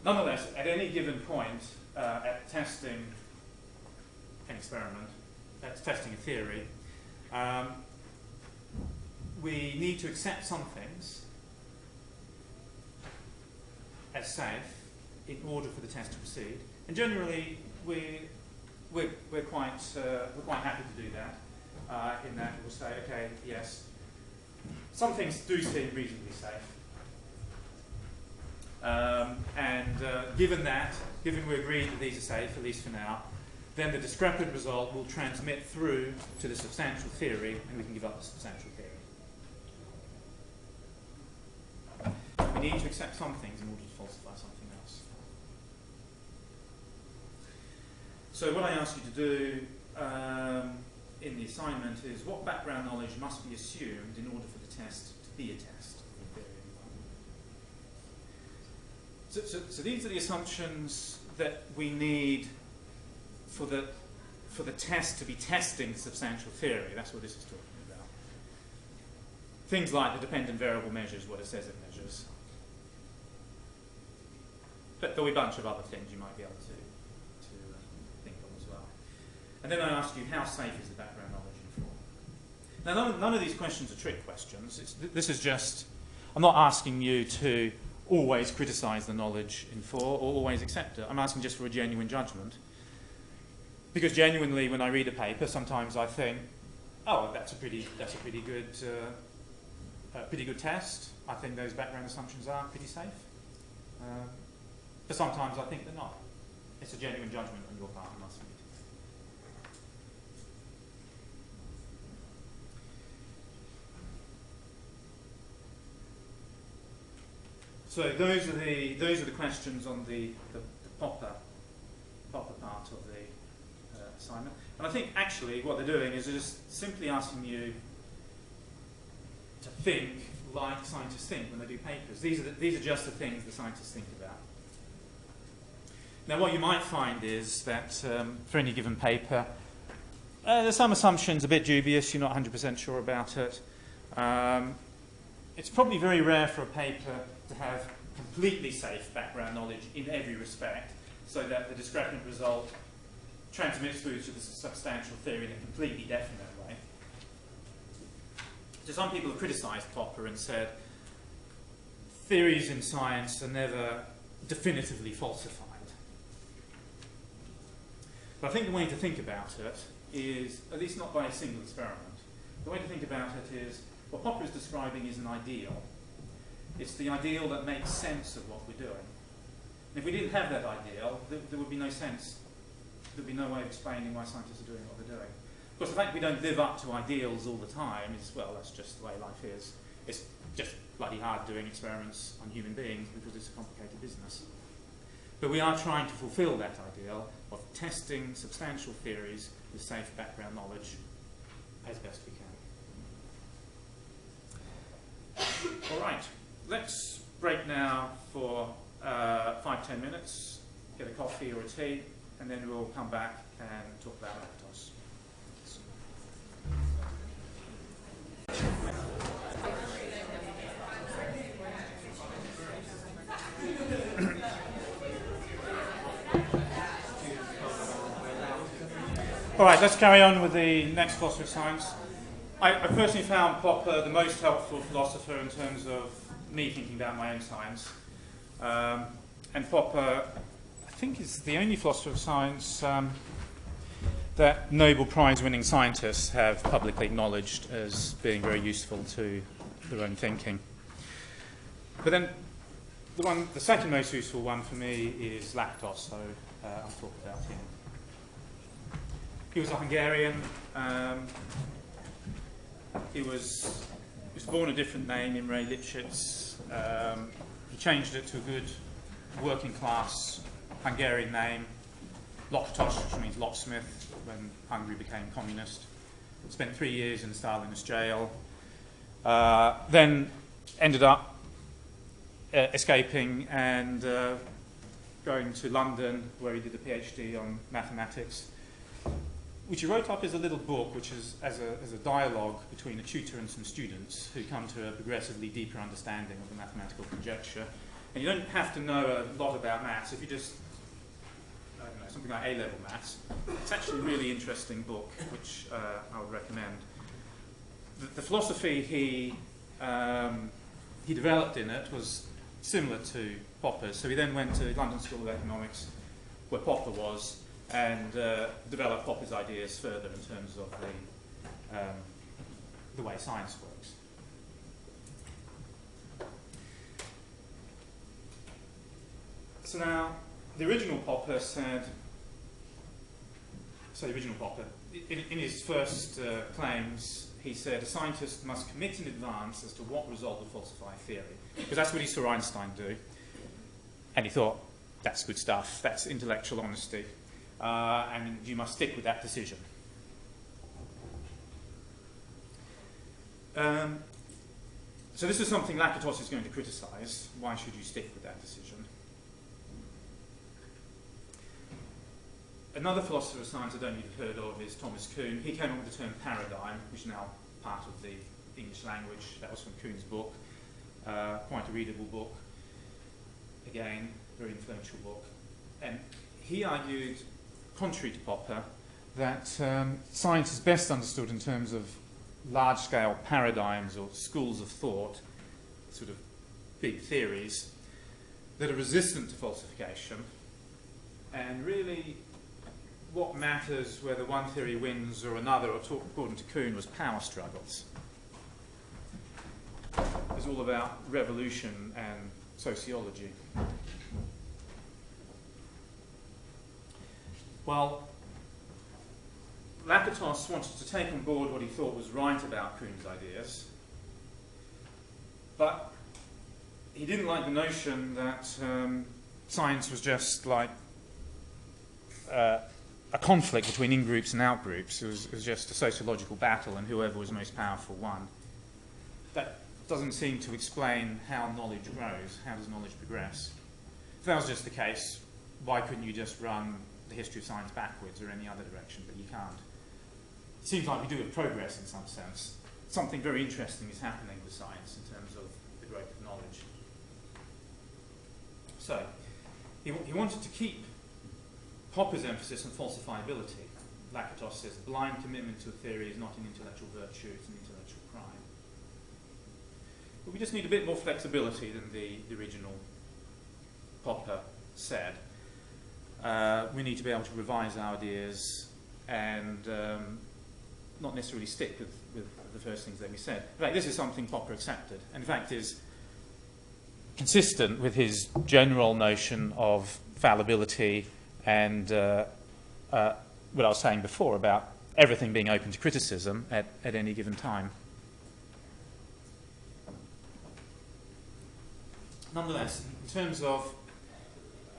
nonetheless, at any given point at testing an experiment, at testing a theory, we need to accept some things as safe in order for the test to proceed. And generally, we're quite happy to do that. In that we'll say, okay, yes, some things do seem reasonably safe. Given we agree that these are safe, at least for now, then the discrepant result will transmit through to the substantial theory, and we can give up the substantial theory. We need to accept some things in order to falsify something else. So what I ask you to do in the assignment is what background knowledge must be assumed in order for the test to be a test of the theory. So these are the assumptions that we need for the test to be testing substantial theory. That's what this is talking about. Things like the dependent variable measures what it says it measures. But there'll be a bunch of other things you might be able to think of as well. And then I ask you, how safe is the background knowledge in form? Now, none of these questions are trick questions. This is just, I'm not asking you to always criticise the knowledge in 4 or always accept it. I'm asking just for a genuine judgment. Because genuinely, when I read a paper, sometimes I think, oh, that's a pretty good test. I think those background assumptions are pretty safe. But sometimes I think they're not. It's a genuine judgment on your part, I must admit. So those are the questions on the Popper part of the assignment. And I think actually what they're doing is they're just simply asking you to think like scientists think when they do papers. These are just the things the scientists think about. Now what you might find is that for any given paper, there's some assumptions a bit dubious, you're not 100% sure about it. It's probably very rare for a paper to have completely safe background knowledge in every respect, so that the discrepant result transmits through to the substantial theory in a completely definite way. So some people have criticised Popper and said theories in science are never definitively falsified. But I think the way to think about it is, at least not by a single experiment, the way to think about it is what Popper is describing is an ideal. It's the ideal that makes sense of what we're doing. And if we didn't have that ideal, there would be no sense. There would be no way of explaining why scientists are doing what they're doing. Of course, the fact that we don't live up to ideals all the time is, well, that's just the way life is. It's just bloody hard doing experiments on human beings because it's a complicated business. But we are trying to fulfill that ideal of testing substantial theories with safe background knowledge as best we can. All right, let's break now for 5-10 minutes, get a coffee or a tea, and then we'll come back and talk about Lakatos. All right, let's carry on with the next philosophy of science. I personally found Popper the most helpful philosopher in terms of me thinking about my own science. And Popper, I think, is the only philosopher of science that Nobel Prize-winning scientists have publicly acknowledged as being very useful to their own thinking. But then the second most useful one for me is Lakatos, so I'll talk about him. He was a Hungarian. He was born a different name, Imre Lipschitz. He changed it to a good working class Hungarian name, Lakatos, which means locksmith, when Hungary became communist. Spent 3 years in Stalinist jail. Then ended up escaping and going to London, where he did a PhD on mathematics, which he wrote up as a little book, which is as a dialogue between a tutor and some students who come to a progressively deeper understanding of the mathematical conjecture. And you don't have to know a lot about maths. If you just, I don't know, something like A-level maths, it's actually a really interesting book, which I would recommend. The philosophy he developed in it was similar to Popper's. So he then went to London School of Economics, where Popper was, and developed Popper's ideas further in terms of the way science works. So now, the original Popper said, in his first claims, he said a scientist must commit in advance as to what result will falsify a theory. Because that's what he saw Einstein do. And he thought, that's good stuff, that's intellectual honesty, and you must stick with that decision. So this is something Lakatos is going to criticise. Why should you stick with that decision? Another philosopher of science I don't think you've heard of is Thomas Kuhn. He came up with the term paradigm, which is now part of the English language. That was from Kuhn's book. Quite a readable book. Again, very influential book. And he argued, contrary to Popper, that science is best understood in terms of large-scale paradigms or schools of thought, sort of big theories, that are resistant to falsification. And really, what matters whether one theory wins or another, or according to Kuhn, was power struggles. It was all about revolution and sociology. Well, Lakatos wanted to take on board what he thought was right about Kuhn's ideas, but he didn't like the notion that science was just like a conflict between in-groups and out-groups. It was just a sociological battle, and whoever was most powerful won. That doesn't seem to explain how knowledge grows. How does knowledge progress? If that was just the case, why couldn't you just run the history of science backwards or any other direction? But you can't. It seems like we do have progress in some sense. Something very interesting is happening with science in terms of the growth of knowledge. So, he wanted to keep Popper's emphasis on falsifiability. Lakatos says blind commitment to a theory is not an intellectual virtue, it's an intellectual crime. But we just need a bit more flexibility than the original Popper said. We need to be able to revise our ideas and not necessarily stick with the first things that we said. In fact, this is something Popper accepted, and in fact is consistent with his general notion of fallibility and what I was saying before about everything being open to criticism at any given time. Nonetheless, in terms of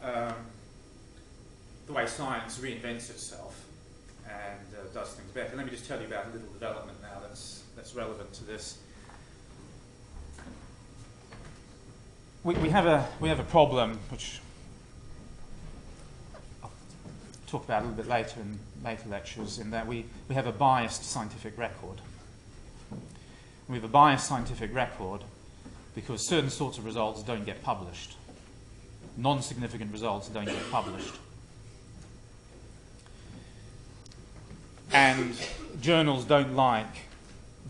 the way science reinvents itself and does things better, let me just tell you about a little development now that's relevant to this. We have a problem which I'll talk about a little bit later in later lectures, in that we have a biased scientific record. We have a biased scientific record because certain sorts of results don't get published. Non-significant results don't get published. And journals don't like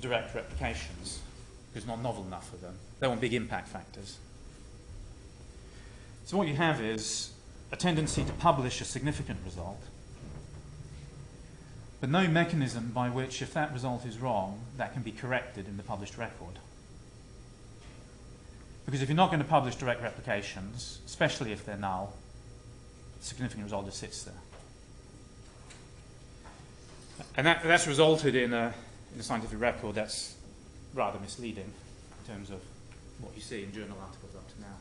direct replications because it's not novel enough for them. They want big impact factors. So what you have is a tendency to publish a significant result, but no mechanism by which, if that result is wrong, that can be corrected in the published record. Because if you're not going to publish direct replications, especially if they're null, the significant result just sits there. And that's resulted in a scientific record that's rather misleading in terms of what you see in journal articles up to now.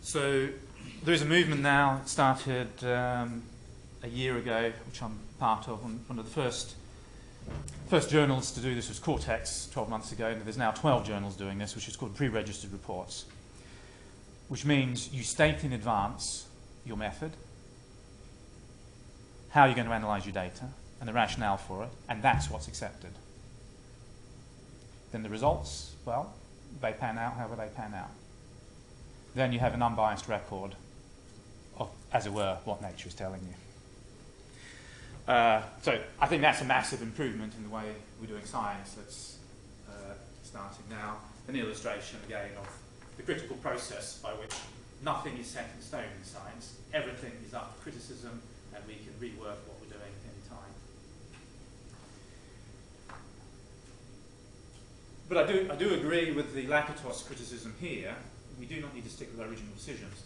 So there is a movement now. It started a year ago, which I'm part of. One of the first journals to do this was Cortex 12 months ago, and there's now 12 journals doing this, which is called pre-registered reports, which means you state in advance your method, how you're going to analyse your data, and the rationale for it, and that's what's accepted. Then the results, well, they pan out however they pan out. then you have an unbiased record of, as it were, what nature is telling you. So I think that's a massive improvement in the way we're doing science. That's starting now. An illustration, again, of the critical process by which nothing is set in stone in science. Everything is up for criticism, and we can rework what we're doing in time. But I do agree with the Lakatos criticism here. We do not need to stick with our original decisions.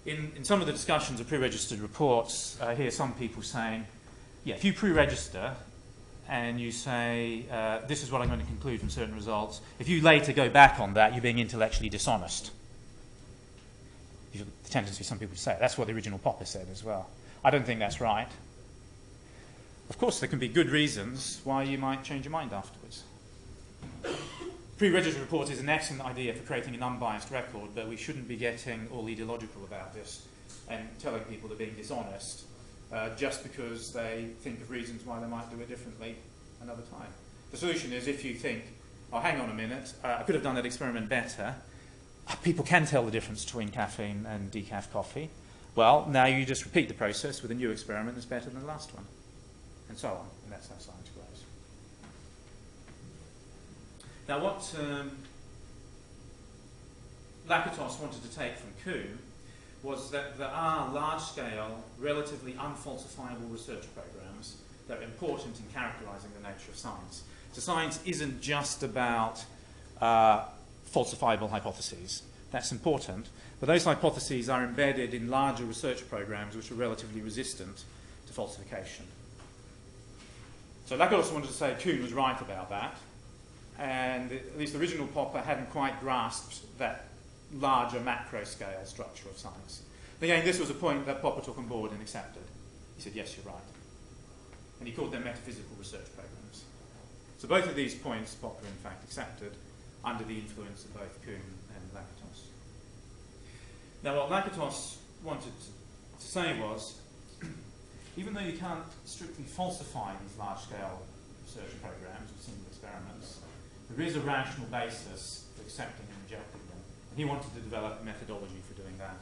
In some of the discussions of pre-registered reports, I hear some people saying, yeah, if you pre-register and you say, this is what I'm going to conclude from certain results, if you later go back on that, you're being intellectually dishonest. The tendency some people say. That's what the original Popper said as well. I don't think that's right. Of course, there can be good reasons why you might change your mind afterwards. Pre-registered report is an excellent idea for creating an unbiased record, but we shouldn't be getting all ideological about this and telling people they're being dishonest just because they think of reasons why they might do it differently another time. The solution is if you think, oh, hang on a minute, I could have done that experiment better. People can tell the difference between caffeine and decaf coffee. Well, now you just repeat the process with a new experiment that's better than the last one, and so on. And that's how science grows. Now, what Lakatos wanted to take from Kuhn was that there are large-scale, relatively unfalsifiable research programs that are important in characterizing the nature of science. So science isn't just about falsifiable hypotheses. That's important, but those hypotheses are embedded in larger research programs which are relatively resistant to falsification. So Lakatos wanted to say Kuhn was right about that, and at least the original Popper hadn't quite grasped that larger macro-scale structure of science. Again, this was a point that Popper took on board and accepted. He said, yes, you're right. And he called them metaphysical research programs. So both of these points Popper, in fact, accepted under the influence of both Kuhn and Lakatos. Now, what Lakatos wanted to say was, even though you can't strictly falsify these large-scale research programs with single experiments, there is a rational basis for accepting and rejecting them. And he wanted to develop a methodology for doing that.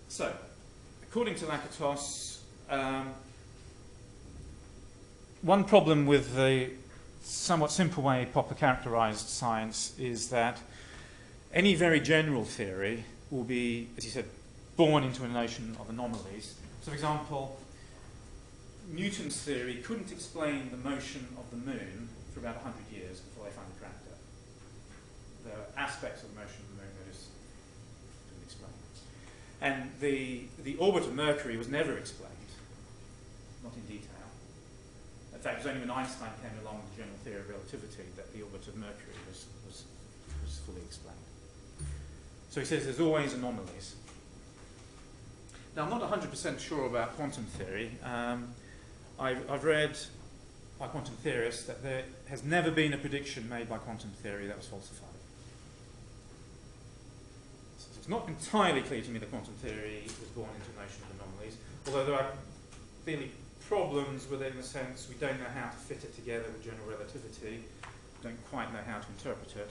So, according to Lakatos, one problem with the somewhat simple way Popper characterized science is that any very general theory will be, as he said, born into a notion of anomalies. So, for example, Newton's theory couldn't explain the motion of the moon for about 100 years before they finally cracked it. There are aspects of the motion of the moon that just couldn't explain. And the orbit of Mercury was never explained, not in detail. In fact, it was only when Einstein came along with the general theory of relativity that the orbit of Mercury was fully explained. So he says there's always anomalies. Now, I'm not 100% sure about quantum theory. I've read by quantum theorists that there has never been a prediction made by quantum theory that was falsified. So it's not entirely clear to me that quantum theory was born into a notion of anomalies, although there are clearly problems with it in the sense we don't know how to fit it together with general relativity, don't quite know how to interpret it.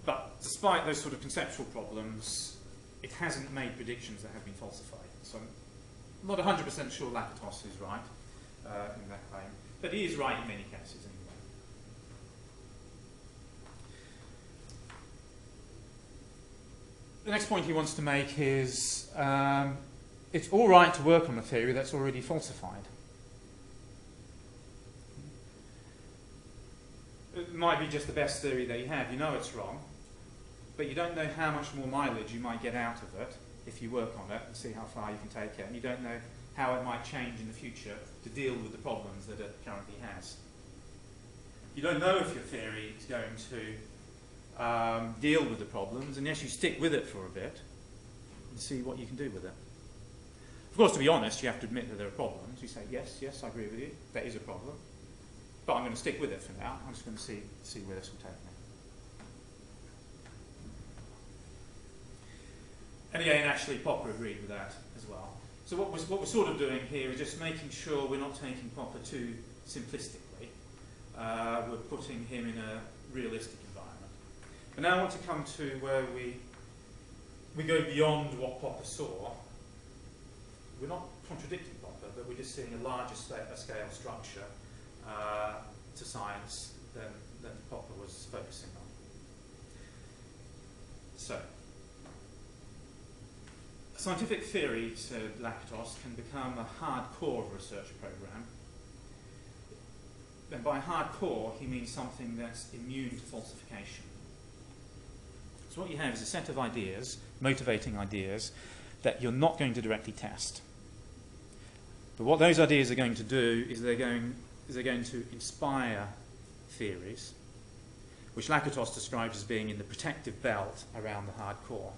But despite those sort of conceptual problems, it hasn't made predictions that have been falsified. So I'm not 100% sure Lakatos is right in that claim, but he is right in many cases anyway. The next point he wants to make is it's all right to work on a theory that's already falsified. It might be just the best theory that you have. You know it's wrong, but you don't know how much more mileage you might get out of it if you work on it and see how far you can take it. And you don't know how it might change in the future to deal with the problems that it currently has. You don't know if your theory is going to deal with the problems unless you stick with it for a bit and see what you can do with it. Of course, to be honest, you have to admit that there are problems. You say, yes, I agree with you, that is a problem. But I'm going to stick with it for now. I'm just going to see where this will take me. And again, actually, Popper agreed with that as well. So what we're sort of doing here is just making sure we're not taking Popper too simplistically, were putting him in a realistic environment. But now I want to come to where we go beyond what Popper saw. We're not contradicting Popper, but we're just seeing a larger scale structure to science than Popper was focusing on. So, scientific theory, said Lakatos, can become a hard core of a research program. And by hard core, he means something that's immune to falsification. So what you have is a set of ideas, motivating ideas, that you're not going to directly test. But what those ideas are going to do is they're going to inspire theories, which Lakatos describes as being in the protective belt around the hard core.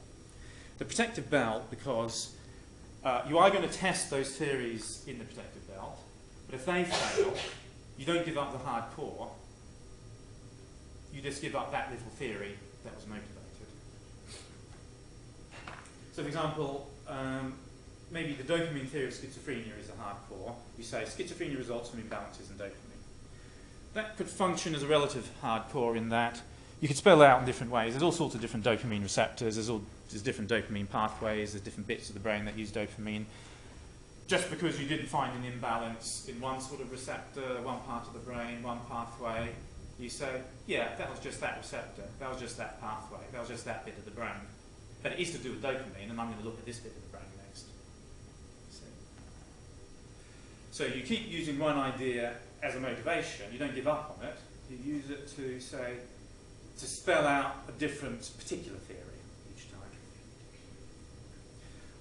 The protective belt because you are going to test those theories in the protective belt, but if they fail, you don't give up the hard core, you just give up that little theory that was motivated. So for example, maybe the dopamine theory of schizophrenia is a hard core. You say schizophrenia results from imbalances in dopamine. That could function as a relative hard core in that you could spell it out in different ways. There's all sorts of different dopamine receptors, there's different dopamine pathways, there's different bits of the brain that use dopamine. Just because you didn't find an imbalance in one sort of receptor, one part of the brain, one pathway, you say, yeah, that was just that receptor, that was just that pathway, that was just that bit of the brain. But it is to do with dopamine, and I'm going to look at this bit of the brain next. See? So you keep using one idea as a motivation, you don't give up on it, you use it to say, to spell out a different particular theory each time.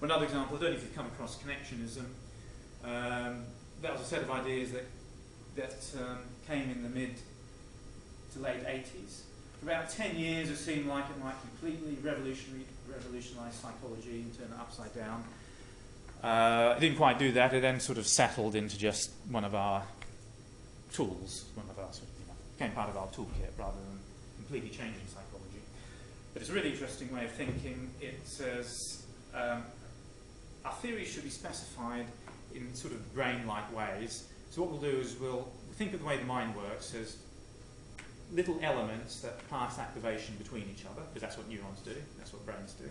Or another example, I don't know if you've come across connectionism. That was a set of ideas that came in the mid to late 80s. For about 10 years it seemed like it might completely revolutionise psychology and turn it upside down. It didn't quite do that, it then sort of settled into just one of our tools, one of our sort of, became part of our toolkit rather than completely changing psychology. But it's a really interesting way of thinking. It says our theories should be specified in sort of brain-like ways. So what we'll do is we'll think of the way the mind works as little elements that pass activation between each other, because that's what neurons do, that's what brains do.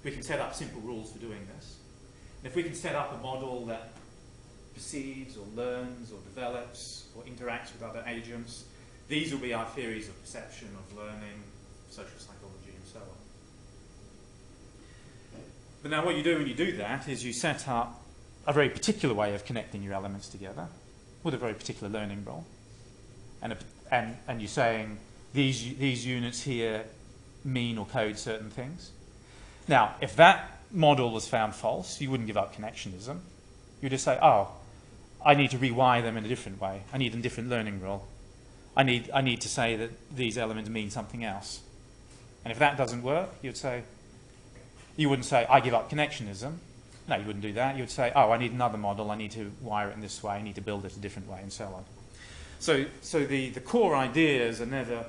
We can set up simple rules for doing this. And if we can set up a model that perceives or learns or develops or interacts with other agents, these will be our theories of perception, of learning, social psychology, and so on. But now what you do when you do that is you set up a very particular way of connecting your elements together with a very particular learning role. And you're saying these units here mean or code certain things. Now, if that model was found false, you wouldn't give up connectionism. You'd just say, oh, I need to rewire them in a different way. I need a different learning role. I need to say that these elements mean something else. And if that doesn't work, you wouldn't say, I give up connectionism. No, you wouldn't do that. You would say, oh, I need another model. I need to wire it in this way. I need to build it a different way, and so on. So the core ideas are never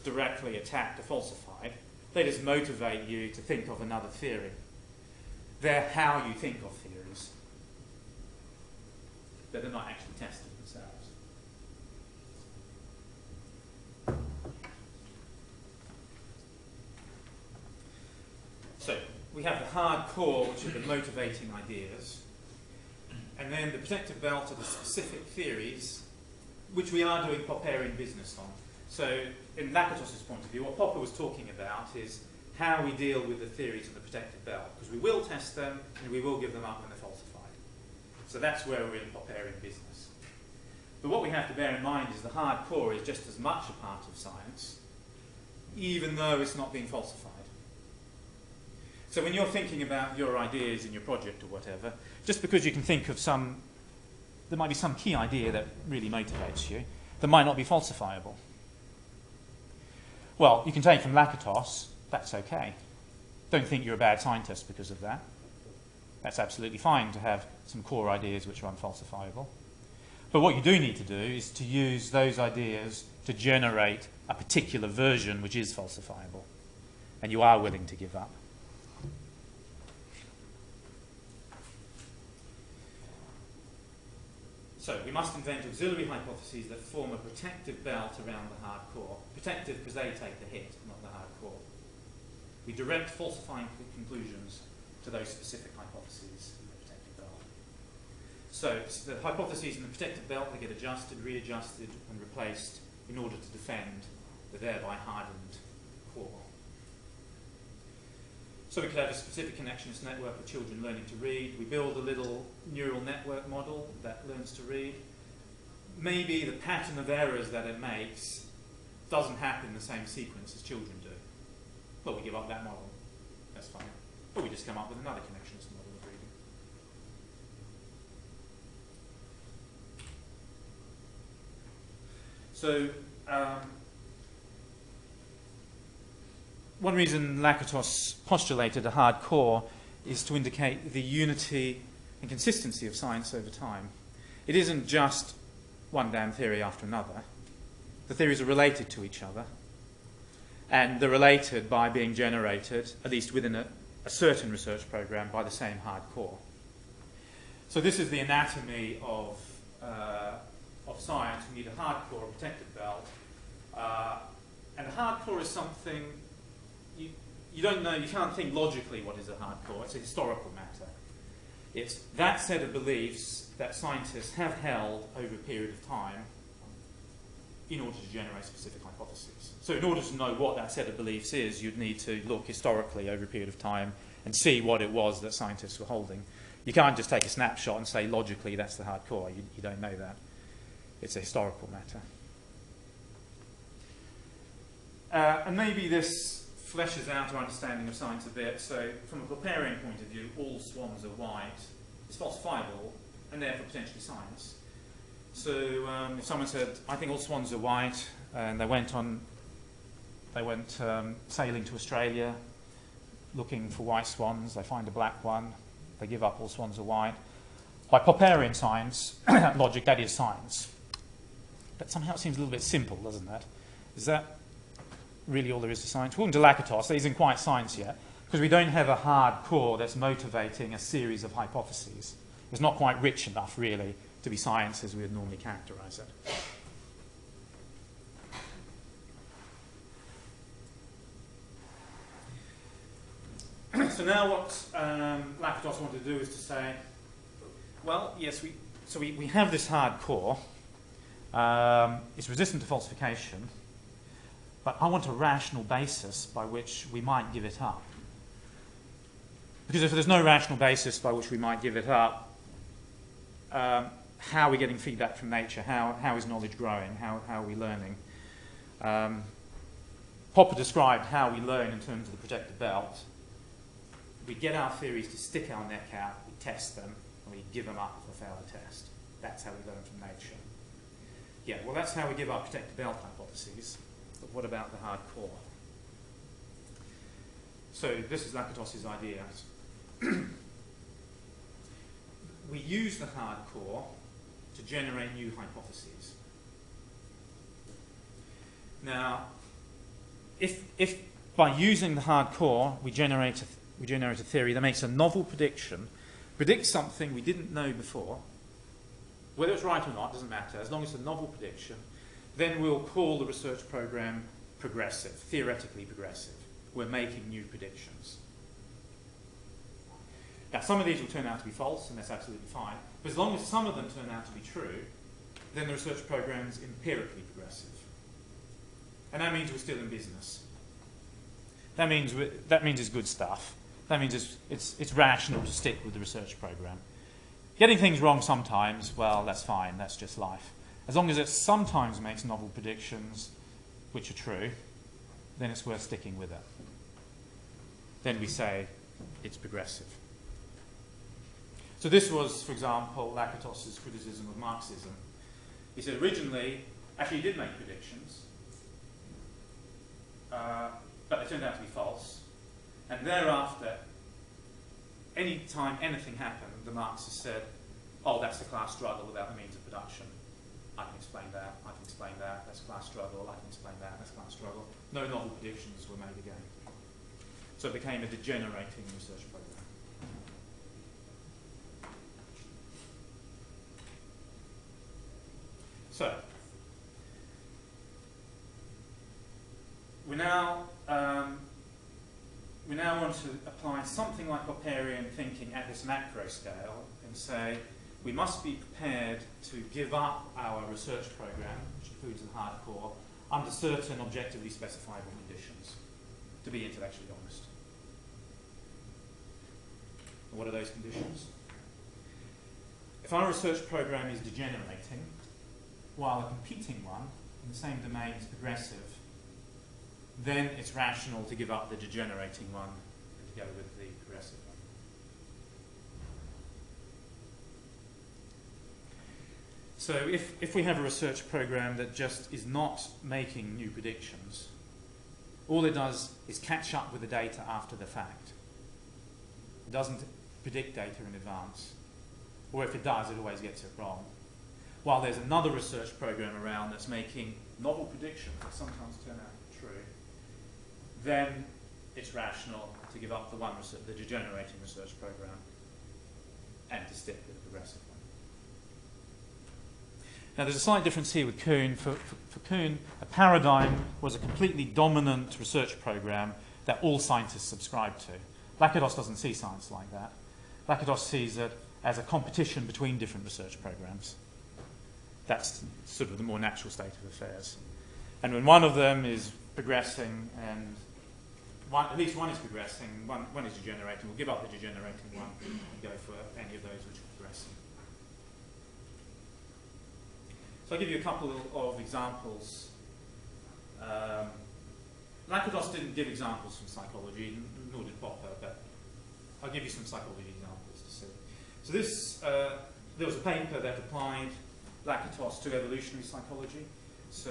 directly attacked or falsified. They just motivate you to think of another theory. They're how you think of theories. But they're not actually tested themselves. So we have the hard core, which are the motivating ideas, and then the protective belt are the specific theories, which we are doing Popperian business on. So in Lakatos' point of view, what Popper was talking about is how we deal with the theories of the protective belt, because we will test them and we will give them up when they're falsified. So that's where we're in Popperian business. But what we have to bear in mind is the hard core is just as much a part of science, even though it's not being falsified. So when you're thinking about your ideas in your project or whatever, just because you can think of there might be some key idea that really motivates you, that might not be falsifiable. Well, you can take from Lakatos, that's okay. Don't think you're a bad scientist because of that. That's absolutely fine to have some core ideas which are unfalsifiable. But what you do need to do is to use those ideas to generate a particular version which is falsifiable. And you are willing to give up. So we must invent auxiliary hypotheses that form a protective belt around the hard core. Protective because they take the hit, not the hard core. We direct falsifying conclusions to those specific hypotheses in the protective belt. So the hypotheses in the protective belt, they get adjusted, readjusted, and replaced in order to defend the thereby hardened core. So we could have a specific connectionist network of children learning to read. We build a little neural network model that learns to read. Maybe the pattern of errors that it makes doesn't happen in the same sequence as children do. Well, we give up that model. That's fine. Or we just come up with another connectionist model of reading. So, one reason Lakatos postulated a hard core is to indicate the unity and consistency of science over time. It isn't just one damn theory after another. The theories are related to each other, and they're related by being generated, at least within a certain research program, by the same hard core. So this is the anatomy of science. We need a hard core, a protective belt, and a hard core is something you don't know, you can't think logically what is a hard core. It's a historical matter. It's that set of beliefs that scientists have held over a period of time in order to generate specific hypotheses. So in order to know what that set of beliefs is, you'd need to look historically over a period of time and see what it was that scientists were holding. You can't just take a snapshot and say logically that's the hard core. You don't know that. It's a historical matter. And maybe this fleshes out our understanding of science a bit. So from a Popperian point of view, all swans are white. It's falsifiable and therefore potentially science. So if someone said, I think all swans are white, and they went sailing to Australia looking for white swans, they find a black one, they give up all swans are white. By Popperian science, logic, that is science. But somehow it seems a little bit simple, doesn't it? Is that really all there is to science? According to Lakatos, that isn't quite science yet, because we don't have a hard core that's motivating a series of hypotheses. It's not quite rich enough, really, to be science as we would normally characterize it. So now what Lakatos wanted to do is to say, well, yes, we have this hard core. It's resistant to falsification. But I want a rational basis by which we might give it up. Because if there's no rational basis by which we might give it up, how are we getting feedback from nature? How is knowledge growing? How are we learning? Popper described how we learn in terms of the protective belt. We get our theories to stick our neck out, we test them, and we give them up if we fail the test. That's how we learn from nature. Yeah, well, that's how we give our protective belt hypotheses. But what about the hard core? So this is Lakatos's idea. We use the hard core to generate new hypotheses. Now, if by using the hard core we generate a theory that makes a novel prediction, predicts something we didn't know before, whether it's right or not doesn't matter, as long as it's a novel prediction, then we'll call the research program progressive, theoretically progressive. We're making new predictions. Now, some of these will turn out to be false, and that's absolutely fine. But as long as some of them turn out to be true, then the research program is empirically progressive. And that means we're still in business. That means it's good stuff. That means it's rational to stick with the research program. Getting things wrong sometimes, well, that's fine. That's just life. As long as it sometimes makes novel predictions which are true, then it's worth sticking with it. Then we say it's progressive. So this was, for example, Lakatos's criticism of Marxism. He said originally, actually he did make predictions, but they turned out to be false. And thereafter, any time anything happened, the Marxists said, oh, that's the class struggle without the means of production. I can explain that, I can explain that, that's class struggle, I can explain that, that's class struggle. No novel predictions were made again. So it became a degenerating research program. So, we now want to apply something like Popperian thinking at this macro scale and say we must be prepared to give up our research program, which includes the hardcore, under certain objectively specifiable conditions, to be intellectually honest. And what are those conditions? If our research program is degenerating, while a competing one in the same domain is progressive, then it's rational to give up the degenerating one and to go with the progressive one. So if we have a research program that just is not making new predictions, all it does is catch up with the data after the fact. It doesn't predict data in advance. Or if it does, it always gets it wrong. While there's another research program around that's making novel predictions that sometimes turn out true, then it's rational to give up the degenerating research program and to stick with the progressive one. Now there's a slight difference here with Kuhn. For Kuhn, a paradigm was a completely dominant research program that all scientists subscribe to. Lakatos doesn't see science like that. Lakatos sees it as a competition between different research programs. That's sort of the more natural state of affairs. And when one of them is progressing and at least one is progressing, one is degenerating, we'll give up the degenerating one and go for any of those which are progressing. So I'll give you a couple of examples. Lakatos didn't give examples from psychology, nor did Popper, but I'll give you some psychology examples to see. So this, there was a paper that applied Lakatos to evolutionary psychology. So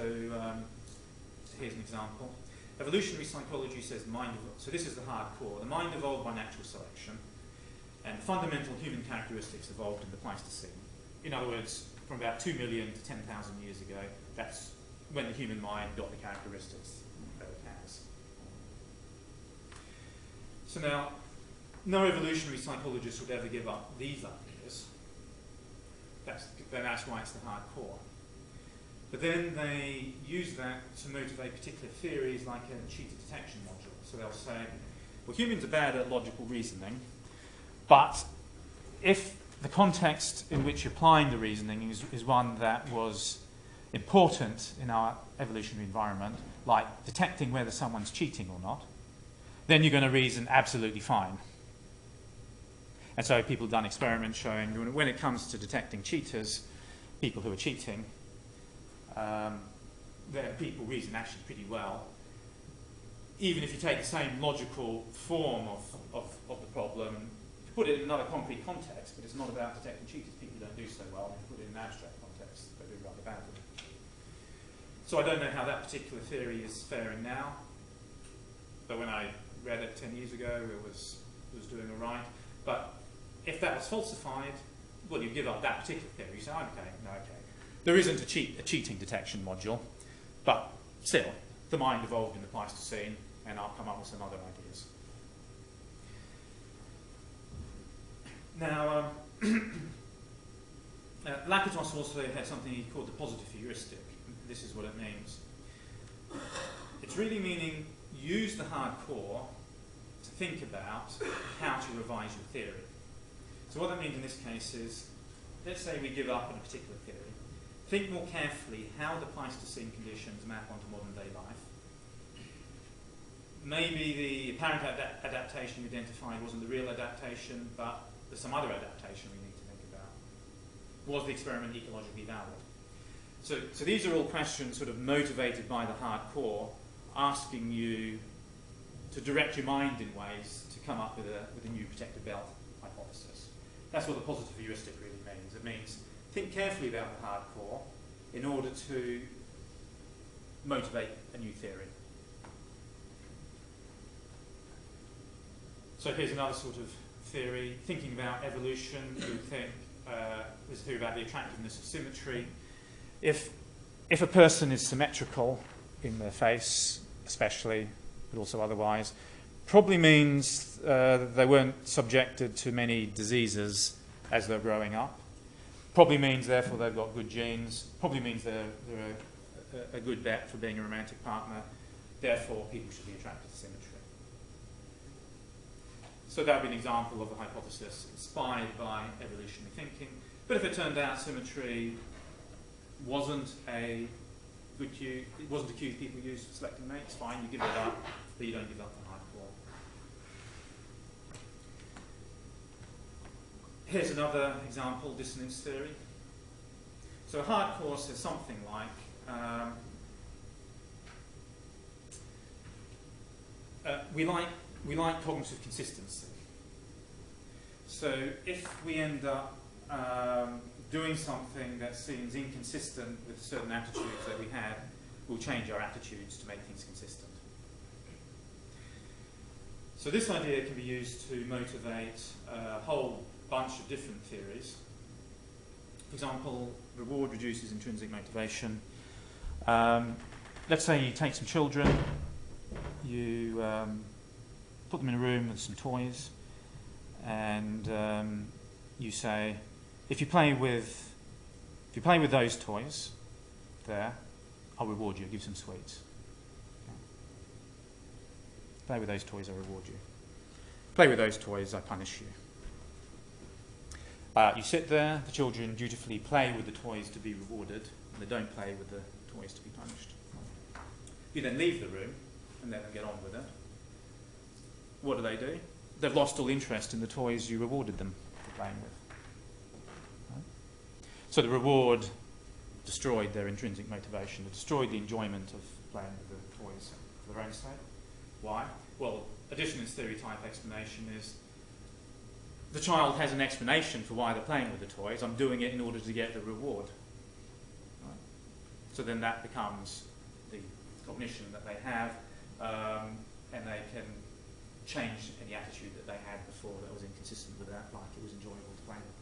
here's an example. Evolutionary psychology says so this is the hardcore. The mind evolved by natural selection, and fundamental human characteristics evolved in the Pleistocene. In other words, from about 2 million to 10,000 years ago, that's when the human mind got the characteristics that it has. So now, no evolutionary psychologist would ever give up these ideas. That's why it's the hardcore. But then they use that to motivate particular theories like a cheater detection module. So they'll say, well, humans are bad at logical reasoning, but if the context in which you're applying the reasoning is one that was important in our evolutionary environment, like detecting whether someone's cheating or not, then you're going to reason absolutely fine. And so people have done experiments showing when it comes to detecting cheaters, people who are cheating, people reason actually pretty well. Even if you take the same logical form of the problem, if you put it in another concrete context, but it's not about detecting cheaters, people don't do so well. If you put it in an abstract context, they do rather badly. So I don't know how that particular theory is faring now, but when I read it 10 years ago, it was doing all right. But if that was falsified, well, you give up that particular theory. You say, okay, no, okay. There isn't a cheating detection module, but still, the mind evolved in the Pleistocene, and I'll come up with some other ideas. Now, Lakatos also had something he called the positive heuristic. This is what it means. It's really meaning use the hardcore to think about how to revise your theory. So what that means in this case is, let's say we give up on a particular theory. Think more carefully how the Pleistocene conditions map onto modern day life. Maybe the apparent adaptation you identified wasn't the real adaptation, but there's some other adaptation we need to think about. Was the experiment ecologically valid? So these are all questions sort of motivated by the hardcore, asking you to direct your mind in ways to come up with a new protected belt hypothesis. That's what the positive heuristic really means. It means think carefully about the hardcore in order to motivate a new theory. So here's another sort of theory. Thinking about evolution, you would think there's a theory about the attractiveness of symmetry. If a person is symmetrical in their face, especially, but also otherwise, probably means they weren't subjected to many diseases as they're growing up. Probably means, therefore, they've got good genes. Probably means they're a good bet for being a romantic partner. Therefore, people should be attracted to symmetry. So that would be an example of a hypothesis inspired by evolutionary thinking. But if it turned out symmetry wasn't a good cue, it wasn't a cue people use for selecting mates, fine, you give it up, but you don't give up the hardcore. Here's another example, dissonance theory. So a hardcore says something like, we like cognitive consistency. So if we end up doing something that seems inconsistent with certain attitudes that we had, we'll change our attitudes to make things consistent. So this idea can be used to motivate a whole bunch of different theories. For example, reward reduces intrinsic motivation. Let's say you take some children, you put them in a room with some toys, and you say, if you play with those toys there, I'll reward you, I'll give some sweets. Okay. Play with those toys, I'll reward you. Play with those toys, I punish you. You sit there, the children dutifully play with the toys to be rewarded, and they don't play with the toys to be punished. You then leave the room and let them get on with it. What do? They've lost all interest in the toys you rewarded them for playing with. Right? So the reward destroyed their intrinsic motivation, it destroyed the enjoyment of playing with the toys for their own sake. Why? Well, a dissonance theory type explanation is the child has an explanation for why they're playing with the toys. I'm doing it in order to get the reward. Right? So then that becomes the cognition that they have, and they can change any attitude that they had before that was inconsistent with that, like it was enjoyable to play with.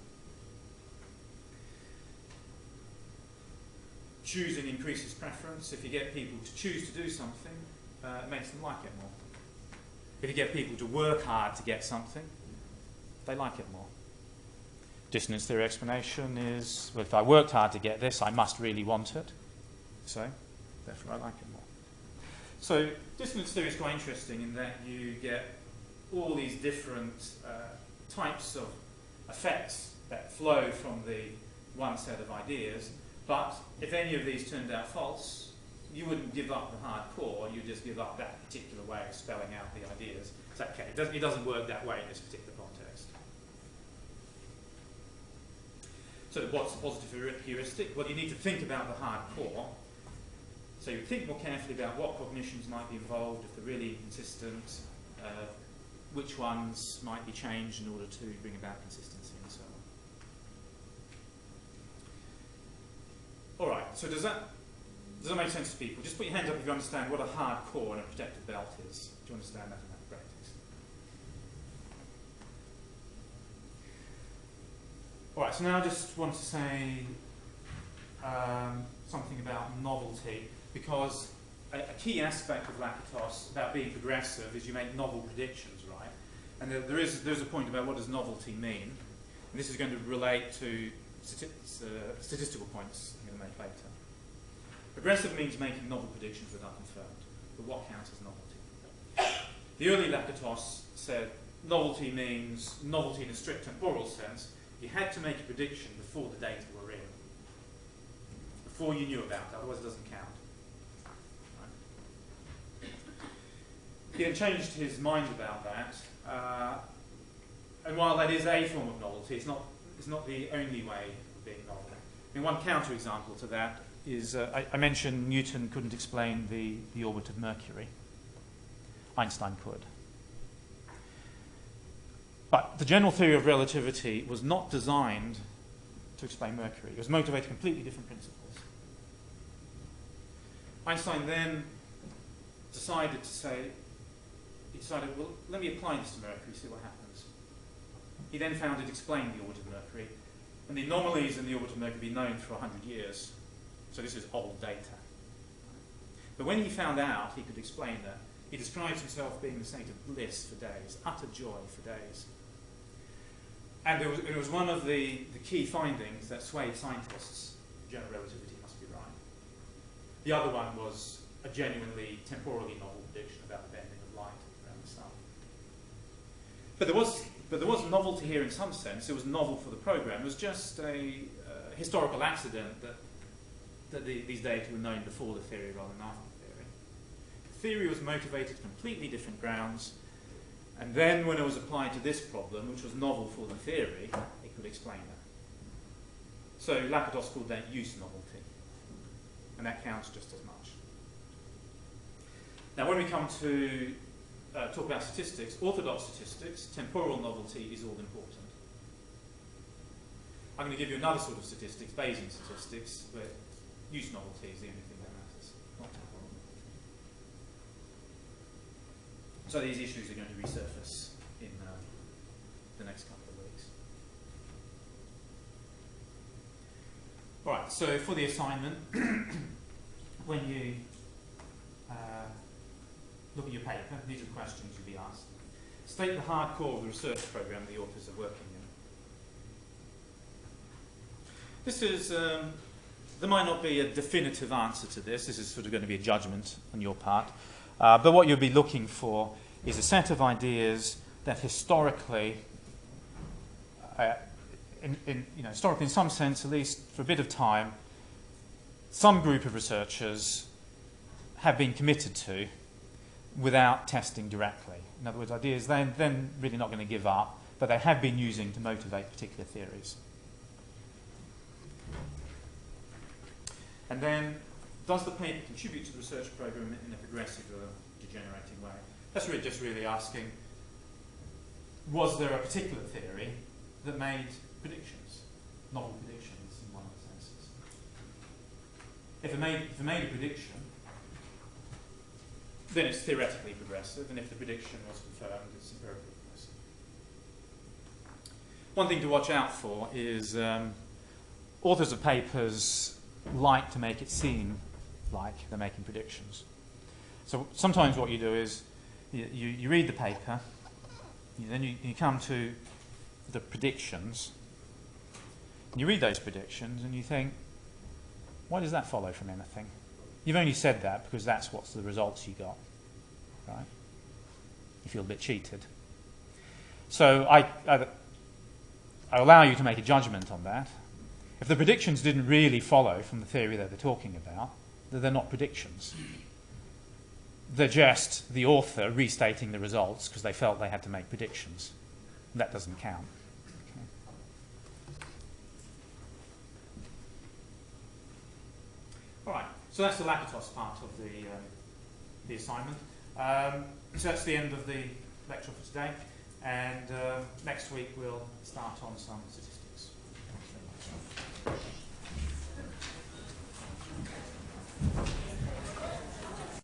Choosing increases preference. If you get people to choose to do something, it makes them like it more. If you get people to work hard to get something, they like it more. Dissonance theory explanation is, well, if I worked hard to get this, I must really want it. So, therefore I like it more. So, dissonance theory is quite interesting in that you get all these different types of effects that flow from the one set of ideas, but if any of these turned out false, you wouldn't give up the hardcore, you just give up that particular way of spelling out the ideas. It's okay, it doesn't work that way in this particular context. So what's a positive heuristic? Well, you need to think about the hardcore. So you think more carefully about what cognitions might be involved, if they're really inconsistent, which ones might be changed in order to bring about consistency and so on. All right, so does that make sense to people? Just put your hands up if you understand what a hardcore and a protective belt is. Do you understand that in mathematics? All right, so now I just want to say something about novelty, because a key aspect of Lakatos about being progressive is you make novel predictions, right? And there's a point about what does novelty mean, and this is going to relate to statistical points I'm going to make later. Progressive means making novel predictions that are confirmed, but what counts as novelty? The early Lakatos said novelty means novelty in a strict temporal sense. You had to make a prediction before the data were in, before you knew about it, otherwise it doesn't count. Right? He then changed his mind about that, and while that is a form of novelty, it's not the only way of being novel. I mean, one counterexample to that is, I mentioned Newton couldn't explain the orbit of Mercury. Einstein could. But the general theory of relativity was not designed to explain Mercury. It was motivated completely different principles. Einstein then decided, well, let me apply this to Mercury, see what happens. He then found it explained the orbit of Mercury, and the anomalies in the orbit of Mercury have been known for 100 years. So this is old data. But when he found out he could explain that, he describes himself being in a state of bliss for days, utter joy for days. And it was one of the key findings that swayed scientists. General relativity must be right. The other one was a genuinely temporally novel prediction about the bending of light around the sun. But there was novelty here in some sense. It was novel for the program. It was just a historical accident that these data were known before the theory rather than after the theory. The theory was motivated completely different grounds, and then when it was applied to this problem, which was novel for the theory, it could explain that. So Lakatos called that use novelty, and that counts just as much. Now when we come to talk about statistics, orthodox statistics, temporal novelty is all important. I'm going to give you another sort of statistics, Bayesian statistics, where use novelty is the only thing that matters, not temporal novelty. So these issues are going to resurface in the next couple of weeks. All right, so for the assignment, when you look at your paper, these are the questions you'll be asked. State the hard core of the research program the authors are working in. This is, there might not be a definitive answer to this. This is sort of going to be a judgment on your part. But what you'll be looking for is a set of ideas that historically, historically in some sense, at least for a bit of time, some group of researchers have been committed to without testing directly. In other words, ideas they're then really not going to give up, but they have been using to motivate particular theories. And then, does the paper contribute to the research program in a progressive or degenerating way? That's really just really asking, was there a particular theory that made predictions, novel predictions in one of the senses? If it made a prediction, then it's theoretically progressive, and if the prediction was confirmed, it's empirically progressive. One thing to watch out for is authors of papers like to make it seem like they're making predictions. So sometimes what you do is you read the paper, then you come to the predictions, and you read those predictions and you think, why does that follow from anything? You've only said that because that's what's the results you got, right? You feel a bit cheated. So I allow you to make a judgment on that. If the predictions didn't really follow from the theory that they're talking about, then they're not predictions. They're just the author restating the results because they felt they had to make predictions. That doesn't count. Okay. All right, so that's the Lakatos part of the assignment. So that's the end of the lecture for today, and next week we'll start on some statistics. Thanks very much.